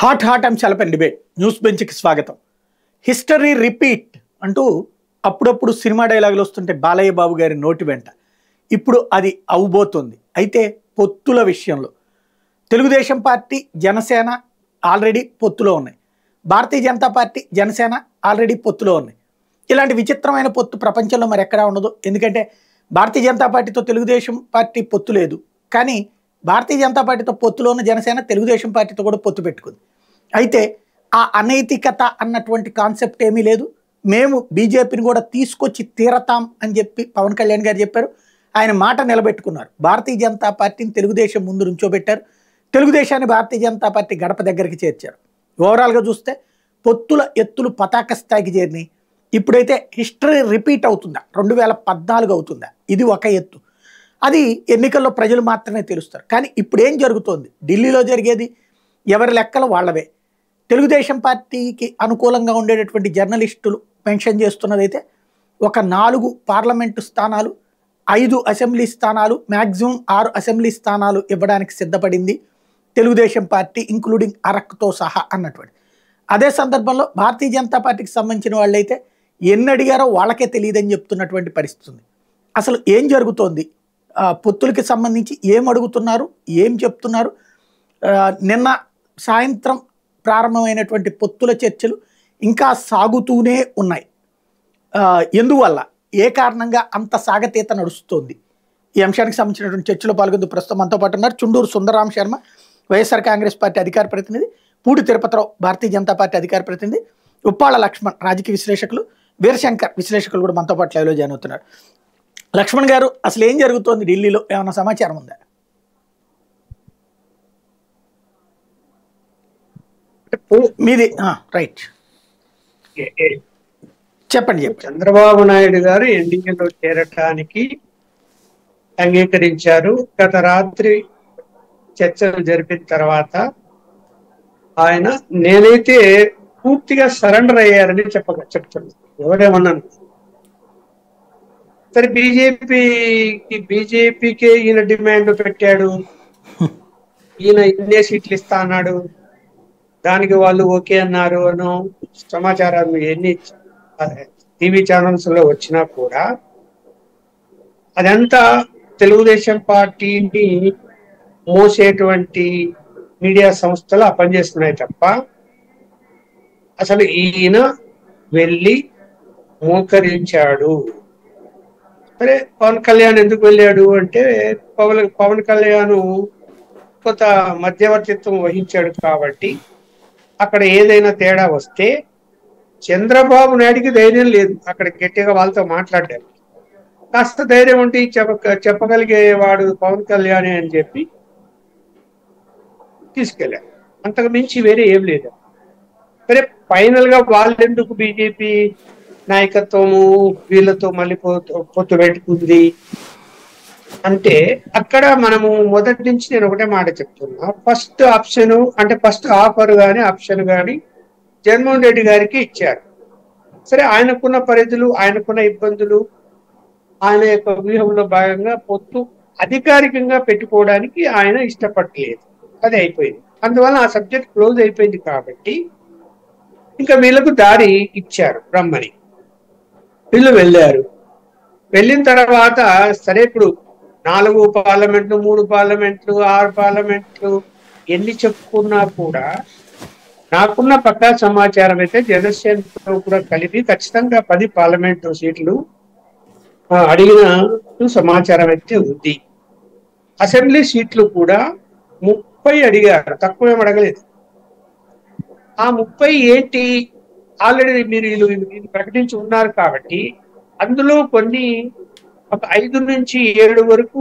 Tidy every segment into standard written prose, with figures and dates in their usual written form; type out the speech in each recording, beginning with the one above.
Hot hot అంశాలపై debate news బెంచ్కి స్వాగతం. History repeat అంటూ అప్పుడప్పుడు సినిమా డైలాగులు వస్తుంటే బాలయ్య బాబు గారి నోటి వెంట ఇప్పుడు అది అవబోతోంది. అయితే పొత్తుల విషయంలో తెలుగుదేశం పార్టీ జనసేన ఆల్రెడీ పొత్తులో ఉన్నాయి, భారతీయ జనతా పార్టీ జనసేన ఆల్రెడీ పొత్తులో ఉన్నాయి. ఇలాంటి విచిత్రమైన పొత్తు ప్రపంచంలో మరి ఎక్కడా ఉండదు. ఎందుకంటే భారతీయ జనతా పార్టీతో తెలుగుదేశం పార్టీ పొత్తు లేదు, కానీ భారతీయ జనతా పార్టీతో పొత్తులో ఉన్న జనసేన తెలుగుదేశం పార్టీతో కూడా పొత్తు పెట్టుకుంది. అయితే ఆ అనైతికత అన్నటువంటి కాన్సెప్ట్ ఏమీ లేదు. మేము బీజేపీని కూడా తీసుకొచ్చి తీరతాం అని చెప్పి పవన్ కళ్యాణ్ గారు చెప్పారు. ఆయన మాట నిలబెట్టుకున్నారు. భారతీయ జనతా పార్టీని తెలుగుదేశం ముందు నుంచోబెట్టారు, తెలుగుదేశాన్ని భారతీయ జనతా పార్టీ గడప దగ్గరికి చేర్చారు. ఓవరాల్గా చూస్తే పొత్తుల ఎత్తులు పతాక స్థాయికి చేరినాయి. ఇప్పుడైతే హిస్టరీ రిపీట్ అవుతుందా, 2014 అవుతుందా, ఇది ఒక ఎత్తు. అది ఎన్నికల్లో ప్రజలు మాత్రమే తెలుస్తారు. కానీ ఇప్పుడు ఏం జరుగుతోంది, ఢిల్లీలో జరిగేది ఎవరి లెక్కలు వాళ్ళవే. తెలుగుదేశం పార్టీకి అనుకూలంగా ఉండేటటువంటి జర్నలిస్టులు మెన్షన్ చేస్తున్నదైతే ఒక 4 పార్లమెంటు స్థానాలు, 5 అసెంబ్లీ స్థానాలు, మ్యాక్సిమం 6 అసెంబ్లీ స్థానాలు ఇవ్వడానికి సిద్ధపడింది తెలుగుదేశం పార్టీ, ఇంక్లూడింగ్ అరక్తో సహా అన్నటువంటి. అదే సందర్భంలో భారతీయ జనతా పార్టీకి సంబంధించిన వాళ్ళైతే ఎన్ని అడిగారో వాళ్ళకే తెలియదని చెప్తున్నటువంటి పరిస్థితి ఉంది. అసలు ఏం జరుగుతోంది, పొత్తులకి సంబంధించి ఏం అడుగుతున్నారు, ఏం చెప్తున్నారు? నిన్న సాయంత్రం ప్రారంభమైనటువంటి పొత్తుల చర్చలు ఇంకా సాగుతూనే ఉన్నాయి. ఎందువల్ల, ఏ కారణంగా అంత సాగతీత నడుస్తుంది? ఈ అంశానికి సంబంధించినటువంటి చర్చలో పాల్గొంటూ ప్రస్తుతం మనతో పాటు ఉన్నారు చుండూరు సుందరరాం శర్మ, వైఎస్ఆర్ కాంగ్రెస్ పార్టీ అధికార ప్రతినిధి, పూడి తిరుపతిరావు, భారతీయ జనతా పార్టీ అధికార ప్రతినిధి, ఉప్పాళ్ళ లక్ష్మణ్, రాజకీయ విశ్లేషకులు, వీరశంకర్, విశ్లేషకులు కూడా మనతో పాటు లైవ్లో జాయిన్ అవుతున్నారు. లక్ష్మణ్ గారు, అసలు ఏం జరుగుతోంది ఢిల్లీలో, ఏమైనా సమాచారం ఉందా? మీది రైట్, చెప్పండి. చంద్రబాబు నాయుడు గారు ఎన్డీఏలో చేరటానికి అంగీకరించారు. గత రాత్రి చర్చలు జరిపిన తర్వాత ఆయన నేనైతే పూర్తిగా సరెండర్ అయ్యారని చెప్తున్నాను. ఎవరేమన్నాను సరే, బీజేపీకే ఈయన డిమాండ్ పెట్టాడు, ఈయన ఇన్నే సీట్లు ఇస్తా అన్నాడు, దానికి వాళ్ళు ఓకే అన్నారు అను సమాచారం ఎన్ని టీవీ ఛానల్స్ లో వచ్చినా కూడా అదంతా తెలుగుదేశం పార్టీని మోసేటువంటి మీడియా సంస్థలు పనిచేస్తున్నాయి తప్ప అసలు ఈయన వెళ్ళి మోకరించాడు. సరే, పవన్ కళ్యాణ్ ఎందుకు వెళ్ళాడు అంటే పవన్ కళ్యాణ్ కొంత మధ్యవర్తిత్వం వహించాడు కాబట్టి అక్కడ ఏదైనా తేడా వస్తే చంద్రబాబు నాయుడికి ధైర్యం లేదు అక్కడ గట్టిగా వాళ్ళతో మాట్లాడారు. కాస్త ధైర్యం ఉంటే చెప్పగలిగేవాడు పవన్ కళ్యాణ్ అని చెప్పి తీసుకెళ్ళారు. అంతకు మించి వేరే ఏం లేదు. సరే, ఫైనల్ గా వాళ్ళెందుకు బీజేపీ నాయకత్వము వీళ్ళతో మళ్ళీ పొత్తు పెట్టుకుంది అంటే అక్కడ మనము మొదటి నుంచి నేను ఒకటే మాట చెప్తున్నా. ఫస్ట్ ఆప్షన్ అంటే ఫస్ట్ ఆఫర్ కానీ ఆప్షన్ కానీ జగన్మోహన్ రెడ్డి గారికి ఇచ్చారు. సరే, ఆయనకున్న పరిధులు, ఆయనకున్న ఇబ్బందులు, ఆయన యొక్క వ్యూహంలో భాగంగా పొత్తు అధికారికంగా పెట్టుకోవడానికి ఆయన ఇష్టపడలేదు. అది అయిపోయింది. అందువల్ల ఆ సబ్జెక్ట్ క్లోజ్ అయిపోయింది కాబట్టి ఇంకా వీళ్ళకు దారి ఇచ్చారు రమ్మని. వీళ్ళు వెళ్ళారు. వెళ్ళిన తర్వాత సరే, ఇప్పుడు 4 పార్లమెంట్లు, 3 పార్లమెంట్లు, 6 పార్లమెంట్లు ఎన్ని చెప్పుకున్నా కూడా నాకున్న పక్కా సమాచారం అయితే జనసేనతో కూడా కలిపి ఖచ్చితంగా 10 పార్లమెంటు సీట్లు అడిగిన సమాచారం అయితే ఉంది. అసెంబ్లీ సీట్లు కూడా 30 అడిగారు, తక్కువ ఏం అడగలేదు. ఆ 30 ఏంటి, ఆల్రెడీ మీరు ప్రకటించి ఉన్నారు కాబట్టి అందులో కొన్ని ఒక 5 నుంచి 7 వరకు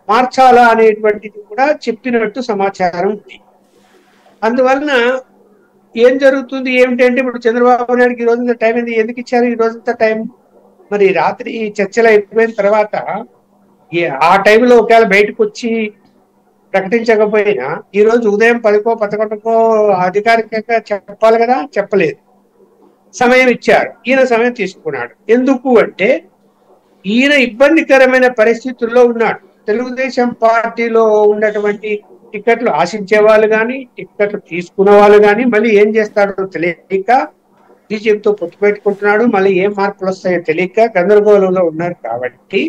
మార్చాలా అనేటువంటిది కూడా చెప్పినట్టు సమాచారం ఉంది. అందువలన ఏం జరుగుతుంది ఏమిటంటే ఇప్పుడు చంద్రబాబు నాయుడుకి ఈ రోజంతా టైం ఏంది, ఎందుకు ఇచ్చారు ఈ రోజంతా టైం? మరి రాత్రి చర్చలు అయిపోయిన తర్వాత ఆ టైంలో ఒకవేళ బయటకు వచ్చి ప్రకటించకపోయినా ఈ రోజు ఉదయం 10కో 11కో అధికారికంగా చెప్పాలి కదా, చెప్పలేదు. సమయం ఇచ్చారు, ఈయన సమయం తీసుకున్నాడు. ఎందుకు అంటే ఈయన ఇబ్బందికరమైన పరిస్థితుల్లో ఉన్నాడు. తెలుగుదేశం పార్టీలో ఉన్నటువంటి టికెట్లు ఆశించే వాళ్ళు కానీ టికెట్లు తీసుకున్న వాళ్ళు కానీ మళ్ళీ ఏం చేస్తాడో తెలియక బీజేపీతో పొత్తు పెట్టుకుంటున్నాడు, మళ్ళీ ఏం మార్పులు వస్తాయో తెలియక గందరగోళంలో ఉన్నారు. కాబట్టి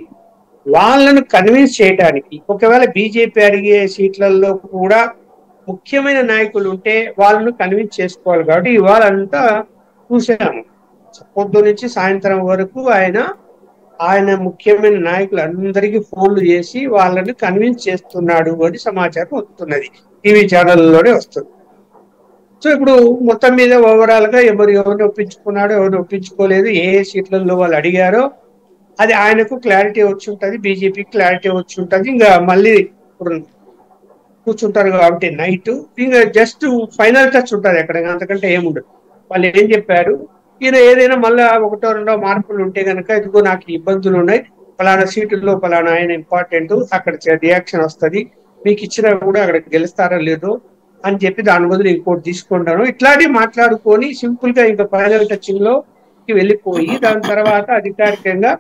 వాళ్ళను కన్విన్స్ చేయడానికి ఒకవేళ బీజేపీ అడిగే సీట్లలో కూడా ముఖ్యమైన నాయకులు ఉంటే వాళ్ళను కన్విన్స్ చేసుకోవాలి. కాబట్టి ఇవాళ అంతా చూసాము, పొద్దు నుంచి సాయంత్రం వరకు ఆయన ముఖ్యమైన నాయకులు అందరికీ ఫోన్లు చేసి వాళ్ళని కన్విన్స్ చేస్తున్నాడు అని సమాచారం వస్తున్నది, టీవీ ఛానల్లోనే వస్తుంది. సో ఇప్పుడు మొత్తం మీద ఓవరాల్ గా ఎవరిని ఒప్పించుకున్నాడో ఎవరిని ఒప్పించుకోలేదు, ఏ సీట్లలో వాళ్ళు అడిగారో అది ఆయనకు క్లారిటీ వచ్చి ఉంటుంది, బీజేపీకి క్లారిటీ వచ్చి ఉంటుంది. ఇంకా మళ్ళీ ఇప్పుడు కూర్చుంటారు కాబట్టి నైట్ ఇంకా జస్ట్ ఫైనల్ టచ్ ఉంటుంది ఎక్కడ, అంతకంటే ఏముండదు. వాళ్ళు ఏం చెప్పారు, ఈయన ఏదైనా మళ్ళీ ఒకటో రెండో మార్పులు ఉంటే కనుక ఇదిగో నాకు ఇబ్బందులు ఉన్నాయి, ఫలానా సీటుల్లో ఫలానా ఆయన ఇంపార్టెంట్, అక్కడ రియాక్షన్ వస్తుంది, మీకు ఇచ్చినా కూడా అక్కడ గెలుస్తారో లేదో అని చెప్పి దాని బదులు ఇంకోటి తీసుకుంటాను, ఇట్లాంటివి మాట్లాడుకొని సింపుల్ గా ఇంకా ఫైనల్ టచింగ్ లోకి వెళ్ళిపోయి దాని తర్వాత అధికారికంగా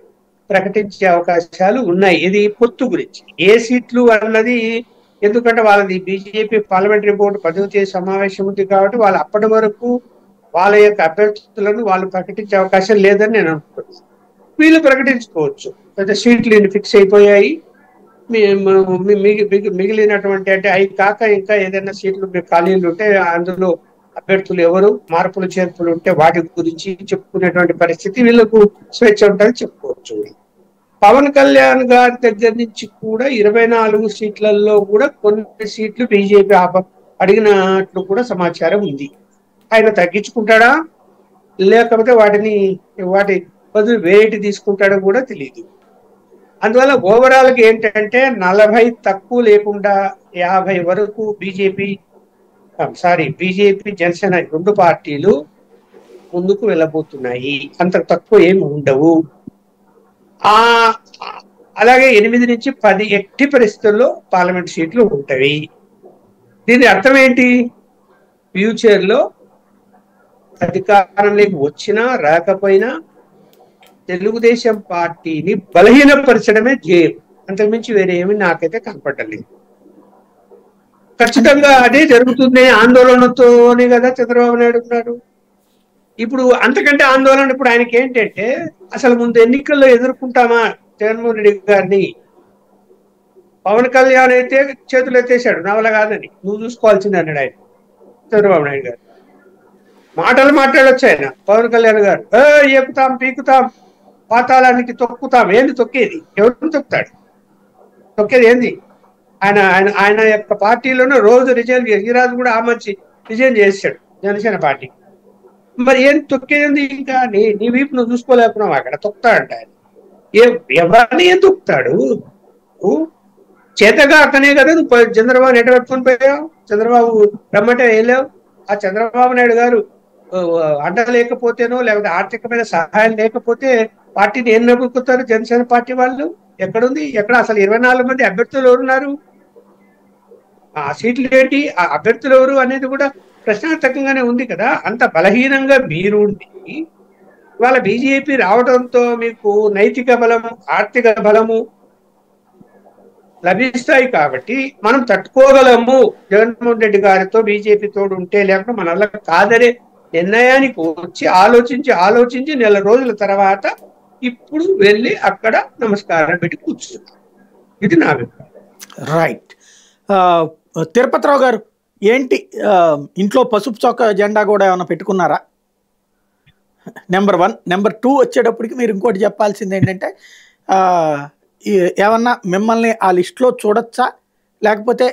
ప్రకటించే అవకాశాలు ఉన్నాయి. ఇది పొత్తు గురించి ఏ సీట్లు అన్నది, ఎందుకంటే వాళ్ళది బీజేపీ పార్లమెంటరీ బోర్డు 10వ తేదీ సమావేశం ఉంది కాబట్టి వాళ్ళు అప్పటి వరకు వాళ్ళ యొక్క అభ్యర్థులను వాళ్ళు ప్రకటించే అవకాశం లేదని నేను అనుకుంటున్నాను. వీళ్ళు ప్రకటించుకోవచ్చు, పెద్ద సీట్లు ఫిక్స్ అయిపోయాయి, మిగిలినటువంటి అంటే అవి కాక ఇంకా ఏదైనా సీట్లు ఖాళీలు ఉంటే అందులో అభ్యర్థులు ఎవరు మార్పులు చేర్పులు ఉంటే వాటి గురించి చెప్పుకునేటువంటి పరిస్థితి వీళ్ళకు స్వేచ్ఛ ఉంటుంది, చెప్పుకోవచ్చు. పవన్ కళ్యాణ్ గారి దగ్గర నుంచి కూడా 24 సీట్లలో కూడా కొన్ని సీట్లు బీజేపీ అడిగినట్లు కూడా సమాచారం ఉంది. ఆయన తగ్గించుకుంటాడా లేకపోతే వాటి బదులు వేటి తీసుకుంటాడో కూడా తెలియదు. అందువల్ల ఓవరాల్ గా ఏంటంటే 40 తక్కువ లేకుండా 50 వరకు బీజేపీ జనసేన 2 పార్టీలు ముందుకు వెళ్ళబోతున్నాయి, అంత తక్కువ ఏమి ఉండవు. అలాగే 8 నుంచి 10 ఎట్టి పరిస్థితుల్లో పార్లమెంట్ సీట్లు ఉంటాయి. దీని అర్థం ఏంటి, ఫ్యూచర్ లో అధికారంలోకి వచ్చినా రాకపోయినా తెలుగుదేశం పార్టీని బలహీనపరచడమే ధ్యేయం, అంతకుమించి వేరే ఏమి నాకైతే కనపడలేదు. ఖచ్చితంగా అదే జరుగుతుంది ఆందోళనతోనే కదా చంద్రబాబు నాయుడు ఉన్నాడు. ఇప్పుడు అంతకంటే ఆందోళన ఇప్పుడు ఆయనకి ఏంటంటే అసలు ముందు ఎన్నికల్లో ఎదుర్కొంటామా జగన్మోహన్ రెడ్డి గారిని, పవన్ కళ్యాణ్ అయితే చేతులు ఎత్తేసాడు నా వల్ల కాదని, నువ్వు చూసుకోవాల్సింది అన్నాడు ఆయన చంద్రబాబు నాయుడు గారు. మాటలు మాట్లాడొచ్చు ఆయన పవన్ కళ్యాణ్ గారు, ఎక్కుతాం పీకుతాం పాతాళానికి తొక్కుతాం, ఏంది తొక్కేది, ఎవరిని తొక్కుతాడు, తొక్కేది ఏంది? ఆయన ఆయన ఆయన యొక్క పార్టీలోనే రోజు రిజైన్ చేసి ఈ రాజు కూడా ఆ మంచి రిజైన్ చేశాడు జనసేన పార్టీ. మరి ఏం తొక్కేది? ఇంకా నీ వీపు నువ్వు చూసుకోలేకున్నావు, అక్కడ తొక్కుతాడంట ఆయన. ఎవరిని ఏం తొక్కుతాడు? చేతగా అక్కనే కదా నువ్వు చంద్రబాబు నెట పెట్టుకొని పోయావు, చంద్రబాబు రమ్మంటే వెళ్ళావు. ఆ చంద్రబాబు నాయుడు గారు అండ లేకపోతేనో లేకపోతే ఆర్థికమైన సహాయం లేకపోతే పార్టీని ఏం నమ్ముకుతారు జనసేన పార్టీ వాళ్ళు? ఎక్కడుంది, ఎక్కడ అసలు 24 మంది అభ్యర్థులు ఎవరున్నారు, ఆ సీట్లు ఏంటి, ఆ అభ్యర్థులు ఎవరు అనేది కూడా ప్రశ్నార్థకంగానే ఉంది కదా. అంత బలహీనంగా మీరు ఉండి ఇవాళ బీజేపీ రావడంతో మీకు నైతిక బలము ఆర్థిక బలము లభిస్తాయి కాబట్టి మనం తట్టుకోగలము. జగన్మోహన్ రెడ్డి గారితో బీజేపీ తోడు ఉంటే లేకపోతే మన వల్ల కాదనే నిర్ణయానికి వచ్చి ఆలోచించి నెల రోజుల తర్వాత ఇప్పుడు వెళ్ళి అక్కడ నమస్కారం పెట్టి కూర్చున్నాం. ఇది నా అభిప్రాయం. రైట్. తిరుపతిరావు గారు ఏంటి, ఇంట్లో పసుపు చొక్క జెండా కూడా ఏమైనా పెట్టుకున్నారా? నెంబర్ 1. నెంబర్ 2 వచ్చేటప్పటికి మీరు ఇంకోటి చెప్పాల్సింది ఏంటంటే, ఏమన్నా మిమ్మల్ని ఆ లిస్టులో చూడొచ్చా, లేకపోతే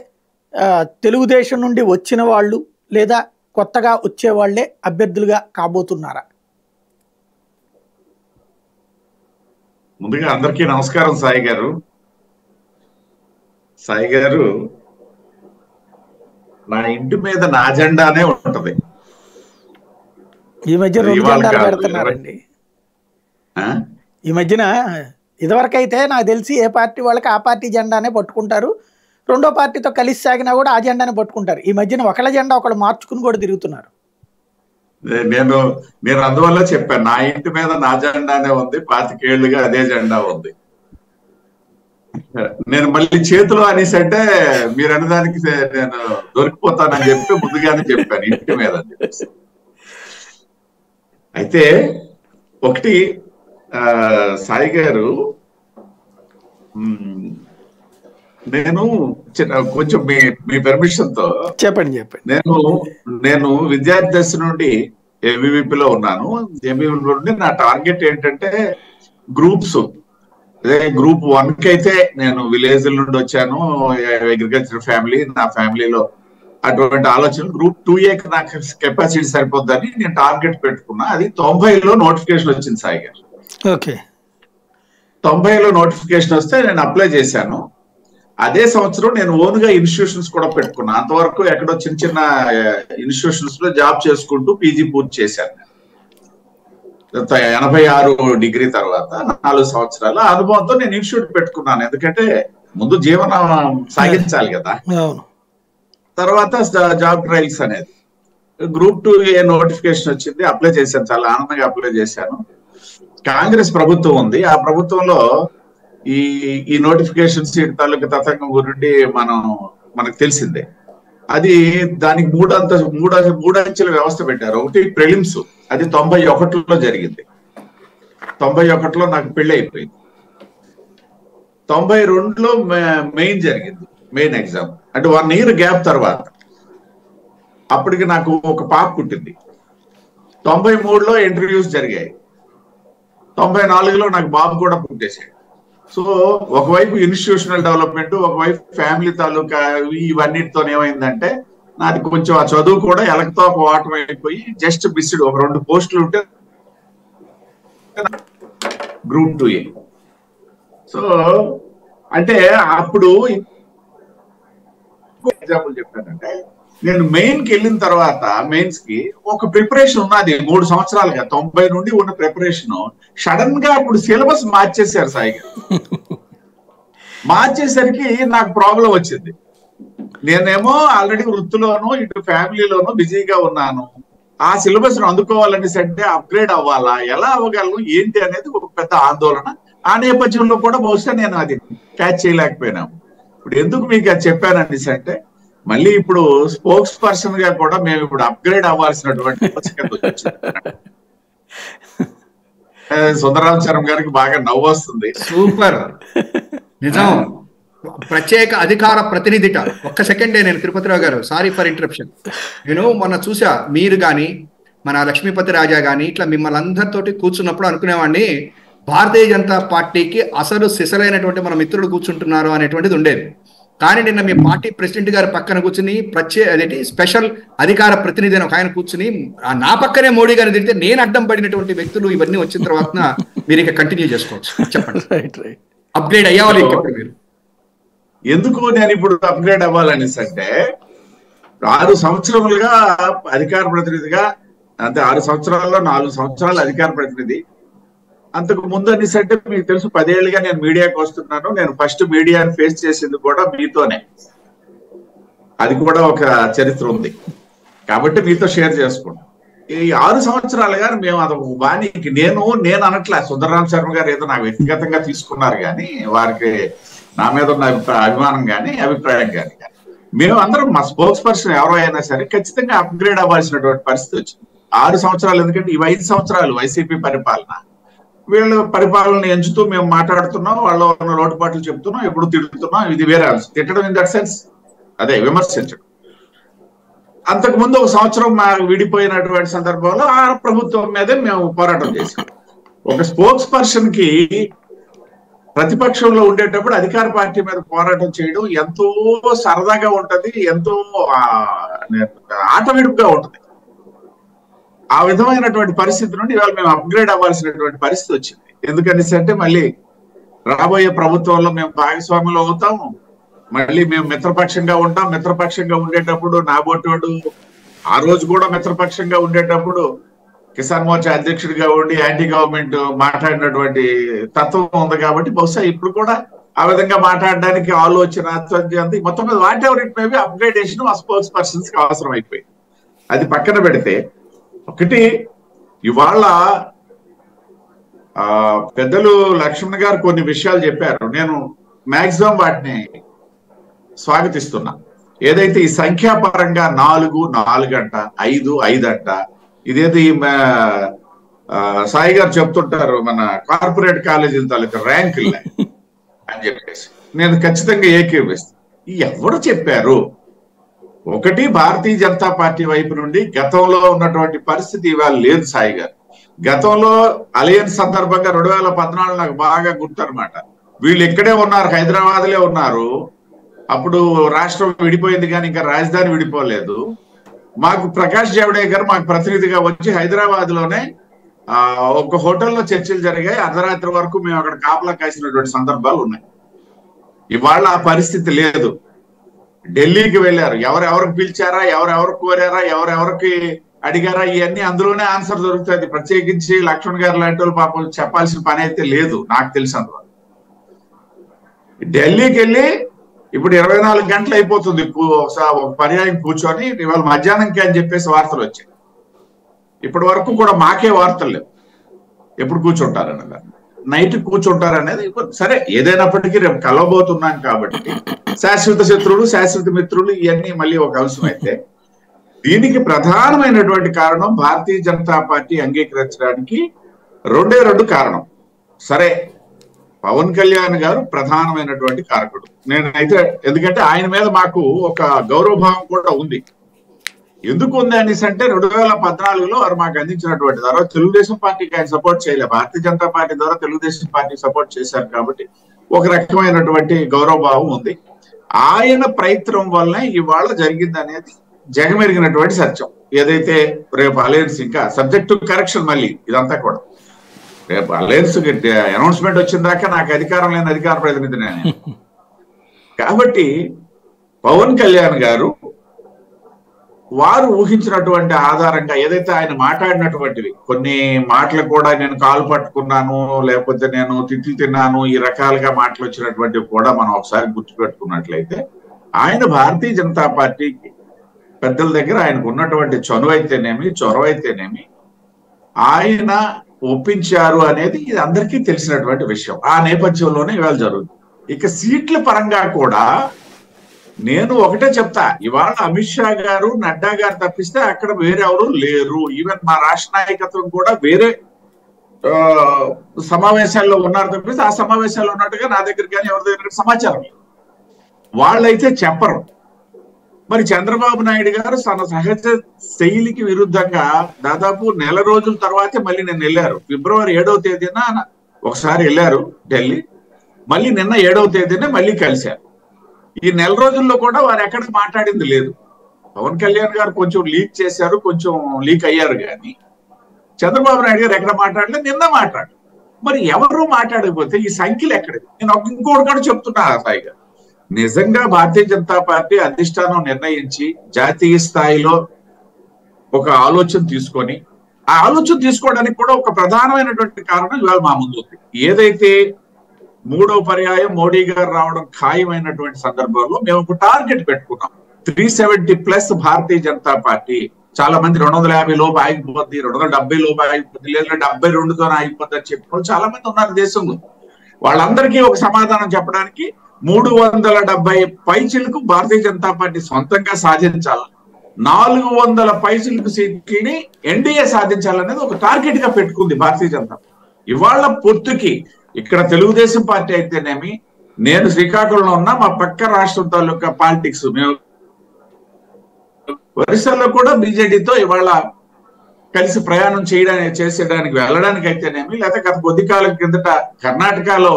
తెలుగుదేశం నుండి వచ్చిన వాళ్ళు లేదా కొత్తగా వచ్చేవాళ్లే అభ్యర్థులుగా కాబోతున్నారా? ముందుగా అందరికీ నమస్కారం. సాయి గారు నా ఇంటి మీద నా జెండానే ఉంటది. ఈ మధ్య 2 జెండాలు పెడుతున్నారండి. ఈ మధ్యన ఇదివరకైతే నాకు తెలిసి ఏ పార్టీ వాళ్ళకి ఆ పార్టీ జెండానే పట్టుకుంటారు, రెండో పార్టీతో కలిసి సాగినా కూడా ఆ జెండానే పట్టుకుంటారు. ఈ మధ్యన ఒకళ్ళ జెండా ఒకళ్ళు మార్చుకుని కూడా తిరుగుతున్నారు. నేను అందువల్ల చెప్పాను, నా ఇంటి మీద నా జెండానే ఉంది, 25 ఏళ్లుగా అదే జెండా ఉంది. నేను మళ్ళీ చేతిలో అనేసి అంటే మీరు అనేదానికి నేను దొరికిపోతానని చెప్పి ముందుగానే చెప్పాను ఇంటి మీద అని చెప్పేసి. అయితే ఒకటి సాయి గారు, నేను కొంచెం మీ పర్మిషన్ తో చెప్పండి. నేను విద్యార్థి దశ నుండి ఏబీవీపీలో ఉన్నాను. ఏబీవీపీ నుండి నా టార్గెట్ ఏంటంటే గ్రూప్స్. అదే గ్రూప్ 1 కి అయితే నేను విలేజ్ నుండి వచ్చాను, అగ్రికల్చర్ ఫ్యామిలీ, నా ఫ్యామిలీలో అటువంటి ఆలోచన. గ్రూప్ 2A నాకు కెపాసిటీ సరిపోద్దని నేను టార్గెట్ పెట్టుకున్నా. అది 90లో నోటిఫికేషన్ వచ్చింది సాయి గారు. ఓకే. 90లో నోటిఫికేషన్ వస్తే నేను అప్లై చేశాను. అదే సంవత్సరం నేను ఓన్ గా ఇన్స్టిట్యూషన్స్ కూడా పెట్టుకున్నా. అంతవరకు ఎక్కడో చిన్న చిన్న ఇన్స్టిట్యూషన్స్ లో జాబ్ చేసుకుంటూ పీజీ పూర్తి చేశాను. 86 డిగ్రీ తర్వాత 4 సంవత్సరాల అనుభవంతో నేను ఇన్స్టిట్యూట్ పెట్టుకున్నాను. ఎందుకంటే ముందు జీవనం సాగించాలి కదా. తర్వాత జాబ్ ట్రయల్స్ అనేది గ్రూప్ 2A నోటిఫికేషన్ వచ్చింది, అప్లై చేశాను. చాలా ఆనందంగా అప్లై చేశాను. కాంగ్రెస్ ప్రభుత్వం ఉంది. ఆ ప్రభుత్వంలో ఈ నోటిఫికేషన్ సీట్ తాలూకు తతంగం గురించి మనకు తెలిసిందే. అది దానికి మూడు అంచెల వ్యవస్థ పెట్టారు. ఒకటి ప్రిలిమ్స్, అది 91లో జరిగింది. 91లో నాకు పెళ్లి అయిపోయింది. 92లో మెయిన్ జరిగింది, మెయిన్ ఎగ్జామ్. అంటే 1 year గ్యాప్ తర్వాత అప్పటికి నాకు ఒక పాప పుట్టింది. 93లో ఇంటర్వ్యూస్ జరిగాయి. 94లో నాకు బాబు కూడా పుట్టేశాడు. సో ఒకవైపు ఇన్స్టిట్యూషనల్ డెవలప్మెంట్, ఒకవైపు ఫ్యామిలీ తాలూకా ఇవన్నిటితో ఏమైందంటే నాది కొంచెం ఆ చదువు కూడా ఎలకతో వాటం అయిపోయి జస్ట్ మిస్డ్. ఒక 2 పోస్టులు ఉంటే గ్రూప్ 2A. సో అంటే అప్పుడు ఎగ్జాంపుల్ చెప్పానంటే, నేను మెయిన్ కి వెళ్ళిన తర్వాత మెయిన్స్ కి ఒక ప్రిపరేషన్ ఉన్నది 3 సంవత్సరాలుగా. 90 నుండి ఉన్న ప్రిపరేషన్ సడన్ గా అప్పుడు సిలబస్ మార్చేశారు సాయి గారు. మార్చేసరికి నాకు ప్రాబ్లం వచ్చింది. నేనేమో ఆల్రెడీ వృత్తిలోనూ ఇటు ఫ్యామిలీలోనూ బిజీగా ఉన్నాను. ఆ సిలబస్ ను అందుకోవాలనేసి అంటే అప్గ్రేడ్ అవ్వాలా, ఎలా అవ్వగలను ఏంటి అనేది ఒక పెద్ద ఆందోళన. ఆ నేపథ్యంలో కూడా బహుశా నేను అది క్యాచ్ చేయలేకపోయినాము. ఇప్పుడు ఎందుకు మీకు అది చెప్పాననేసి అంటే, మళ్ళీ ఇప్పుడు స్పోక్స్ పర్సన్ గా కూడా మేము ఇప్పుడు అప్గ్రేడ్ అవ్వాల్సినటువంటి అవసరం వచ్చింది. సుందరరామచరం గారికి బాగా నవ్వు వస్తుంది. సూపర్, నిజం. ప్రత్యేక అధికార ప్రతినిధిట. ఒక్క సెకండే, నేను తిరుపతిరావు గారు, సారీ ఫర్ ఇంటరప్షన్. నేను మొన్న చూసా, మీరు కానీ మన లక్ష్మీపతి రాజా కానీ ఇట్లా మిమ్మల్ని అందరితోటి కూర్చున్నప్పుడు అనుకునేవాడిని, భారతీయ జనతా పార్టీకి అసలు సిసలైనటువంటి మన మిత్రుడు కూర్చుంటున్నారు అనేటువంటిది ఉండేది. కానీ నిన్న మీ పార్టీ ప్రెసిడెంట్ గారి పక్కన కూర్చుని అదేంటి స్పెషల్ అధికార ప్రతినిధి అని ఒక ఆయన కూర్చుని నా పక్కనే మోడీ గారిని తిరిగితే నేను అడ్డం పడినటువంటి వ్యక్తులు ఇవన్నీ వచ్చిన తర్వాత మీరు ఇక కంటిన్యూ చేసుకోవచ్చు. చెప్పండి, అప్గ్రేడ్ అయ్యాలి మీరు. ఎందుకు నేను ఇప్పుడు అప్గ్రేడ్ అవ్వాలనేసి అంటే, 6 సంవత్సరాలుగా అధికార ప్రతినిధిగా, అంటే 6 సంవత్సరాల్లో 4 సంవత్సరాలు అధికార ప్రతినిధి. అంతకు ముందు అనేసి అంటే మీకు తెలుసు, 10 ఏళ్ళుగా నేను మీడియాకి వస్తున్నాను. నేను ఫస్ట్ మీడియాని ఫేస్ చేసింది కూడా మీతోనే. అది కూడా ఒక చరిత్ర ఉంది కాబట్టి మీతో షేర్ చేసుకుంటాం. ఈ 6 సంవత్సరాలుగా మేము అదొక వానికి నేను అనట్లే. సుందరరామ శర్మ గారు ఏదో నాకు వ్యక్తిగతంగా తీసుకున్నారు కానీ, వారికి నా మీద ఉన్న అభిమానం కానీ అభిప్రాయం కానీ, మేము అందరం మా స్పోక్స్ పర్సన్ ఎవరో అయినా సరే ఖచ్చితంగా అప్గ్రేడ్ అవ్వాల్సినటువంటి పరిస్థితి వచ్చింది. 6 సంవత్సరాలు, ఎందుకంటే ఇవి 5 సంవత్సరాలు వైసీపీ పరిపాలన. వీళ్ళ పరిపాలన ఎంచుతూ మేము మాట్లాడుతున్నాం, వాళ్ళ ఉన్న లోటుపాట్లు చెప్తున్నాం, ఎప్పుడు తిడుతున్నాం. ఇది వేరే తిట్టడం ఇన్ దట్ సెన్స్, అదే విమర్శించడం. అంతకు ముందు 1 సంవత్సరం విడిపోయినటువంటి సందర్భంలో ఆ ప్రభుత్వం మీదే మేము పోరాటం చేసాం. ఒక స్పోక్స్ పర్సన్ కి ప్రతిపక్షంలో ఉండేటప్పుడు అధికార పార్టీ మీద పోరాటం చేయడం ఎంతో సరదాగా ఉంటది, ఎంతో ఆటవిడుపుగా ఉంటది. ఆ విధమైనటువంటి పరిస్థితి నుండి ఇవాళ మేము అప్గ్రేడ్ అవ్వాల్సినటువంటి పరిస్థితి వచ్చింది. ఎందుకనేసి అంటే, మళ్ళీ రాబోయే ప్రభుత్వంలో మేము భాగస్వాములు అవుతాము. మళ్ళీ మేము మిత్రపక్షంగా ఉంటాం. మిత్రపక్షంగా ఉండేటప్పుడు నాబోటోడు ఆ రోజు కూడా మిత్రపక్షంగా ఉండేటప్పుడు కిసాన్ మోర్చా అధ్యక్షుడిగా ఉండి యాంటీ గవర్నమెంట్ మాట్లాడినటువంటి తత్వం ఉంది. కాబట్టి బహుశా ఇప్పుడు కూడా ఆ విధంగా మాట్లాడడానికి ఆలోచన మొత్తం మీద what ever it maybe upgradation ఆ స్పోక్స్ పర్సన్స్ కి అవసరం అయిపోయింది. అది పక్కన పెడితే, ఒకటి ఇవాళ పెద్దలు లక్ష్మణ్ గారు కొన్ని విషయాలు చెప్పారు. మాక్సిమం వాటిని స్వాగతిస్తున్నా. ఏదైతే ఈ సంఖ్యాపరంగా 4 అంట, 5 అంట, ఇదేదో ఈ సాయి గారు చెప్తుంటారు మన కార్పొరేట్ కాలేజీల తాలూకా ర్యాంకులు అని చెప్పేసి నేను ఖచ్చితంగా ఏకీభవిస్తాను. ఎవరు చెప్పారు? ఒకటి, భారతీయ జనతా పార్టీ వైపు నుండి గతంలో ఉన్నటువంటి పరిస్థితి ఇవాళ లేదు సాయి గారు. గతంలో అలయన్స్ సందర్భంగా 2014 నాకు బాగా గుర్తనమాట. వీళ్ళు ఇక్కడే ఉన్నారు, హైదరాబాద్ లే ఉన్నారు. అప్పుడు రాష్ట్రం విడిపోయింది కానీ ఇంకా రాజధాని విడిపోలేదు. మాకు ప్రకాష్ జావడేకర్ మాకు ప్రతినిధిగా వచ్చి హైదరాబాద్ లోనే ఒక హోటల్లో చర్చలు జరిగాయి. అర్ధరాత్రి వరకు మేము అక్కడ కాపలా కాసినటువంటి సందర్భాలు ఉన్నాయి. ఇవాళ ఆ పరిస్థితి లేదు. ఢిల్లీకి వెళ్ళారు, ఎవరెవరికి పిలిచారా, ఎవరెవరు కోరారా, ఎవరెవరికి అడిగారా, ఇవన్నీ అందులోనే ఆన్సర్ దొరుకుతుంది. ప్రత్యేకించి లక్ష్మణ్ గారు లాంటి వాళ్ళు పాపం చెప్పాల్సిన పని అయితే లేదు నాకు తెలిసినందువల్ల. ఢిల్లీకి వెళ్ళి ఇప్పుడు 24 గంటలు అయిపోతుంది ఒక పర్యాయం కూర్చొని, ఇవాళ మధ్యాహ్నంకి అని చెప్పేసి వార్తలు వచ్చాయి. ఇప్పటి వరకు కూడా మాకే వార్తలు లేవు ఎప్పుడు కూర్చుంటారన్నది, నైట్ కూర్చుంటారనేది. సరే ఏదైనప్పటికీ రేపు కలవబోతున్నాం కాబట్టి శాశ్వత శత్రువులు శాశ్వత మిత్రులు ఇవన్నీ మళ్ళీ ఒక అంశం అయితే, దీనికి ప్రధానమైనటువంటి కారణం భారతీయ జనతా పార్టీ అంగీకరించడానికి 2 కారణం. సరే, పవన్ కళ్యాణ్ గారు ప్రధానమైనటువంటి కారకుడు. నేనైతే ఎందుకంటే ఆయన మీద మాకు ఒక గౌరవభావం కూడా ఉంది. ఎందుకు ఉంది అనేసి అంటే 2014లో వారు మాకు అందించినటువంటి తర్వాత తెలుగుదేశం పార్టీకి ఆయన సపోర్ట్ చేయలేదు, భారతీయ జనతా పార్టీ ద్వారా తెలుగుదేశం పార్టీ సపోర్ట్ చేశారు కాబట్టి ఒక రకమైనటువంటి గౌరవభావం ఉంది. ఆయన ప్రయత్నం వల్లనే ఇవాళ జరిగింది అనేది జగమెరిగినటువంటి సత్యం. ఏదైతే రేపు అలయన్స్ ఇంకా సబ్జెక్ట్ టు కరెక్షన్, మళ్ళీ ఇదంతా కూడా రేపు అలయన్స్ అనౌన్స్మెంట్ వచ్చిన దాకా నాకు అధికారం లేని అధికార ప్రతినిధి నేను. కాబట్టి పవన్ కళ్యాణ్ గారు వారు ఊహించినటువంటి ఆధారంగా ఏదైతే ఆయన మాట్లాడినటువంటివి కొన్ని మాటలు కూడా నేను కాలు పట్టుకున్నాను, లేకపోతే నేను తిట్లు తిన్నాను, ఈ రకాలుగా మాటలు వచ్చినటువంటివి కూడా మనం ఒకసారి గుర్తుపెట్టుకున్నట్లయితే, ఆయన భారతీయ జనతా పార్టీకి పెద్దల దగ్గర ఆయనకు ఉన్నటువంటి చొరవైతేనేమి ఆయన ఒప్పించారు అనేది ఇది అందరికీ తెలిసినటువంటి విషయం. ఆ నేపథ్యంలోనే ఇవాళ జరుగుతుంది. ఇక సీట్ల పరంగా కూడా నేను ఒకటే చెప్తా, ఇవాళ అమిత్ షా గారు, నడ్డా గారు తప్పిస్తే అక్కడ వేరే ఎవరు లేరు. ఈవెన్ మా రాష్ట్ర నాయకత్వం కూడా వేరే సమావేశాల్లో ఉన్నారు తప్పిస్తే ఆ సమావేశాల్లో ఉన్నట్టుగా నా దగ్గర కానీ ఎవరి దగ్గర సమాచారం లేదు. వాళ్ళైతే చెప్పరు. మరి చంద్రబాబు నాయుడు గారు తన సహజ శైలికి విరుద్ధంగా దాదాపు 1 నెల రోజుల తర్వాతే మళ్ళీ నేను వెళ్ళారు. ఫిబ్రవరి 7వ తేదీన ఒకసారి వెళ్ళారు ఢిల్లీ, మళ్ళీ నిన్న 7వ తేదీనే మళ్ళీ కలిశారు. ఈ 1 నెల రోజుల్లో కూడా వారు ఎక్కడ మాట్లాడింది లేదు. పవన్ కళ్యాణ్ గారు కొంచెం లీక్ చేశారు, కొంచెం లీక్ అయ్యారు, కానీ చంద్రబాబు నాయుడు గారు ఎక్కడ మాట్లాడలేదు, నిన్న మాట్లాడారు. మరి ఎవరు మాట్లాడకపోతే ఈ సంఖ్యలు ఎక్కడిది? నేను ఇంకోటి కూడా చెప్తున్నా సాయి గారు, నిజంగా భారతీయ జనతా పార్టీ అధిష్టానం నిర్ణయించి జాతీయ స్థాయిలో ఒక ఆలోచన తీసుకొని, ఆ ఆలోచన తీసుకోవడానికి కూడా ఒక ప్రధానమైనటువంటి కారణం ఇవాళ మా ముందు ఉంది. ఏదైతే 3వ పర్యాయం మోడీ గారు రావడం ఖాయమైనటువంటి సందర్భంలో మేము ఒక టార్గెట్ పెట్టుకున్నాం, 370+ భారతీయ జనతా పార్టీ. చాలా మంది 250 లోపు ఆగిపోద్ది, 270 లోపు ఆగిపోద్ది, లేదా 72తో ఆగిపోద్ది అని చెప్పిన చాలా మంది ఉన్నారు దేశంలో. వాళ్ళందరికీ ఒక సమాధానం చెప్పడానికి 370 పైచిలకు భారతీయ జనతా పార్టీ సొంతంగా సాధించాలి, 400 పైచిలకు సీట్లని ఎన్డీఏ సాధించాలనేది ఒక టార్గెట్ గా పెట్టుకుంది భారతీయ జనతా పార్టీ. ఇవాళ పొత్తుకి ఇక్కడ తెలుగుదేశం పార్టీ అయితేనేమి, నేను శ్రీకాకుళంలో ఉన్నా, మా పక్క రాష్ట్రం తాలూకా పాలిటిక్స్, మేము ఒరిస్సాలో కూడా బీజేడీతో ఇవాళ కలిసి ప్రయాణం చేసేయడానికి వెళ్ళడానికి అయితేనేమి, లేకపోతే గత కొద్ది కాలం కిందట కర్ణాటకలో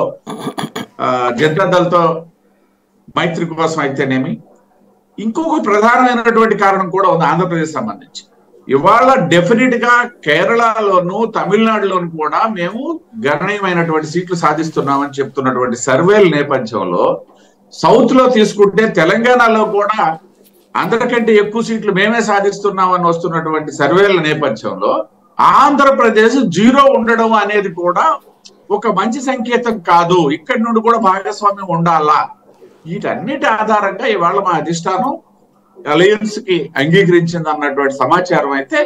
జనతాదళ్తో మైత్రి కోసం అయితేనేమి, ఇంకొక ప్రధానమైనటువంటి కారణం కూడా ఉంది ఆంధ్రప్రదేశ్ సంబంధించి. ఇవాళ డెఫినెట్ గా కేరళలోను తమిళనాడులోను కూడా మేము గణనీయమైనటువంటి సీట్లు సాధిస్తున్నామని చెప్తున్నటువంటి సర్వేల నేపథ్యంలో, సౌత్ లో తీసుకుంటే తెలంగాణలో కూడా అందరికంటే ఎక్కువ సీట్లు మేమే సాధిస్తున్నామని వస్తున్నటువంటి సర్వేల నేపథ్యంలో ఆంధ్రప్రదేశ్ 0 ఉండడం అనేది కూడా ఒక మంచి సంకేతం కాదు. ఇక్కడి నుండి కూడా భాగస్వామ్యం ఉండాలా. వీటన్నిటి ఆధారంగా ఇవాళ మా అధిష్టానం అలయన్స్ కి అంగీకరించింది అన్నటువంటి సమాచారం అయితే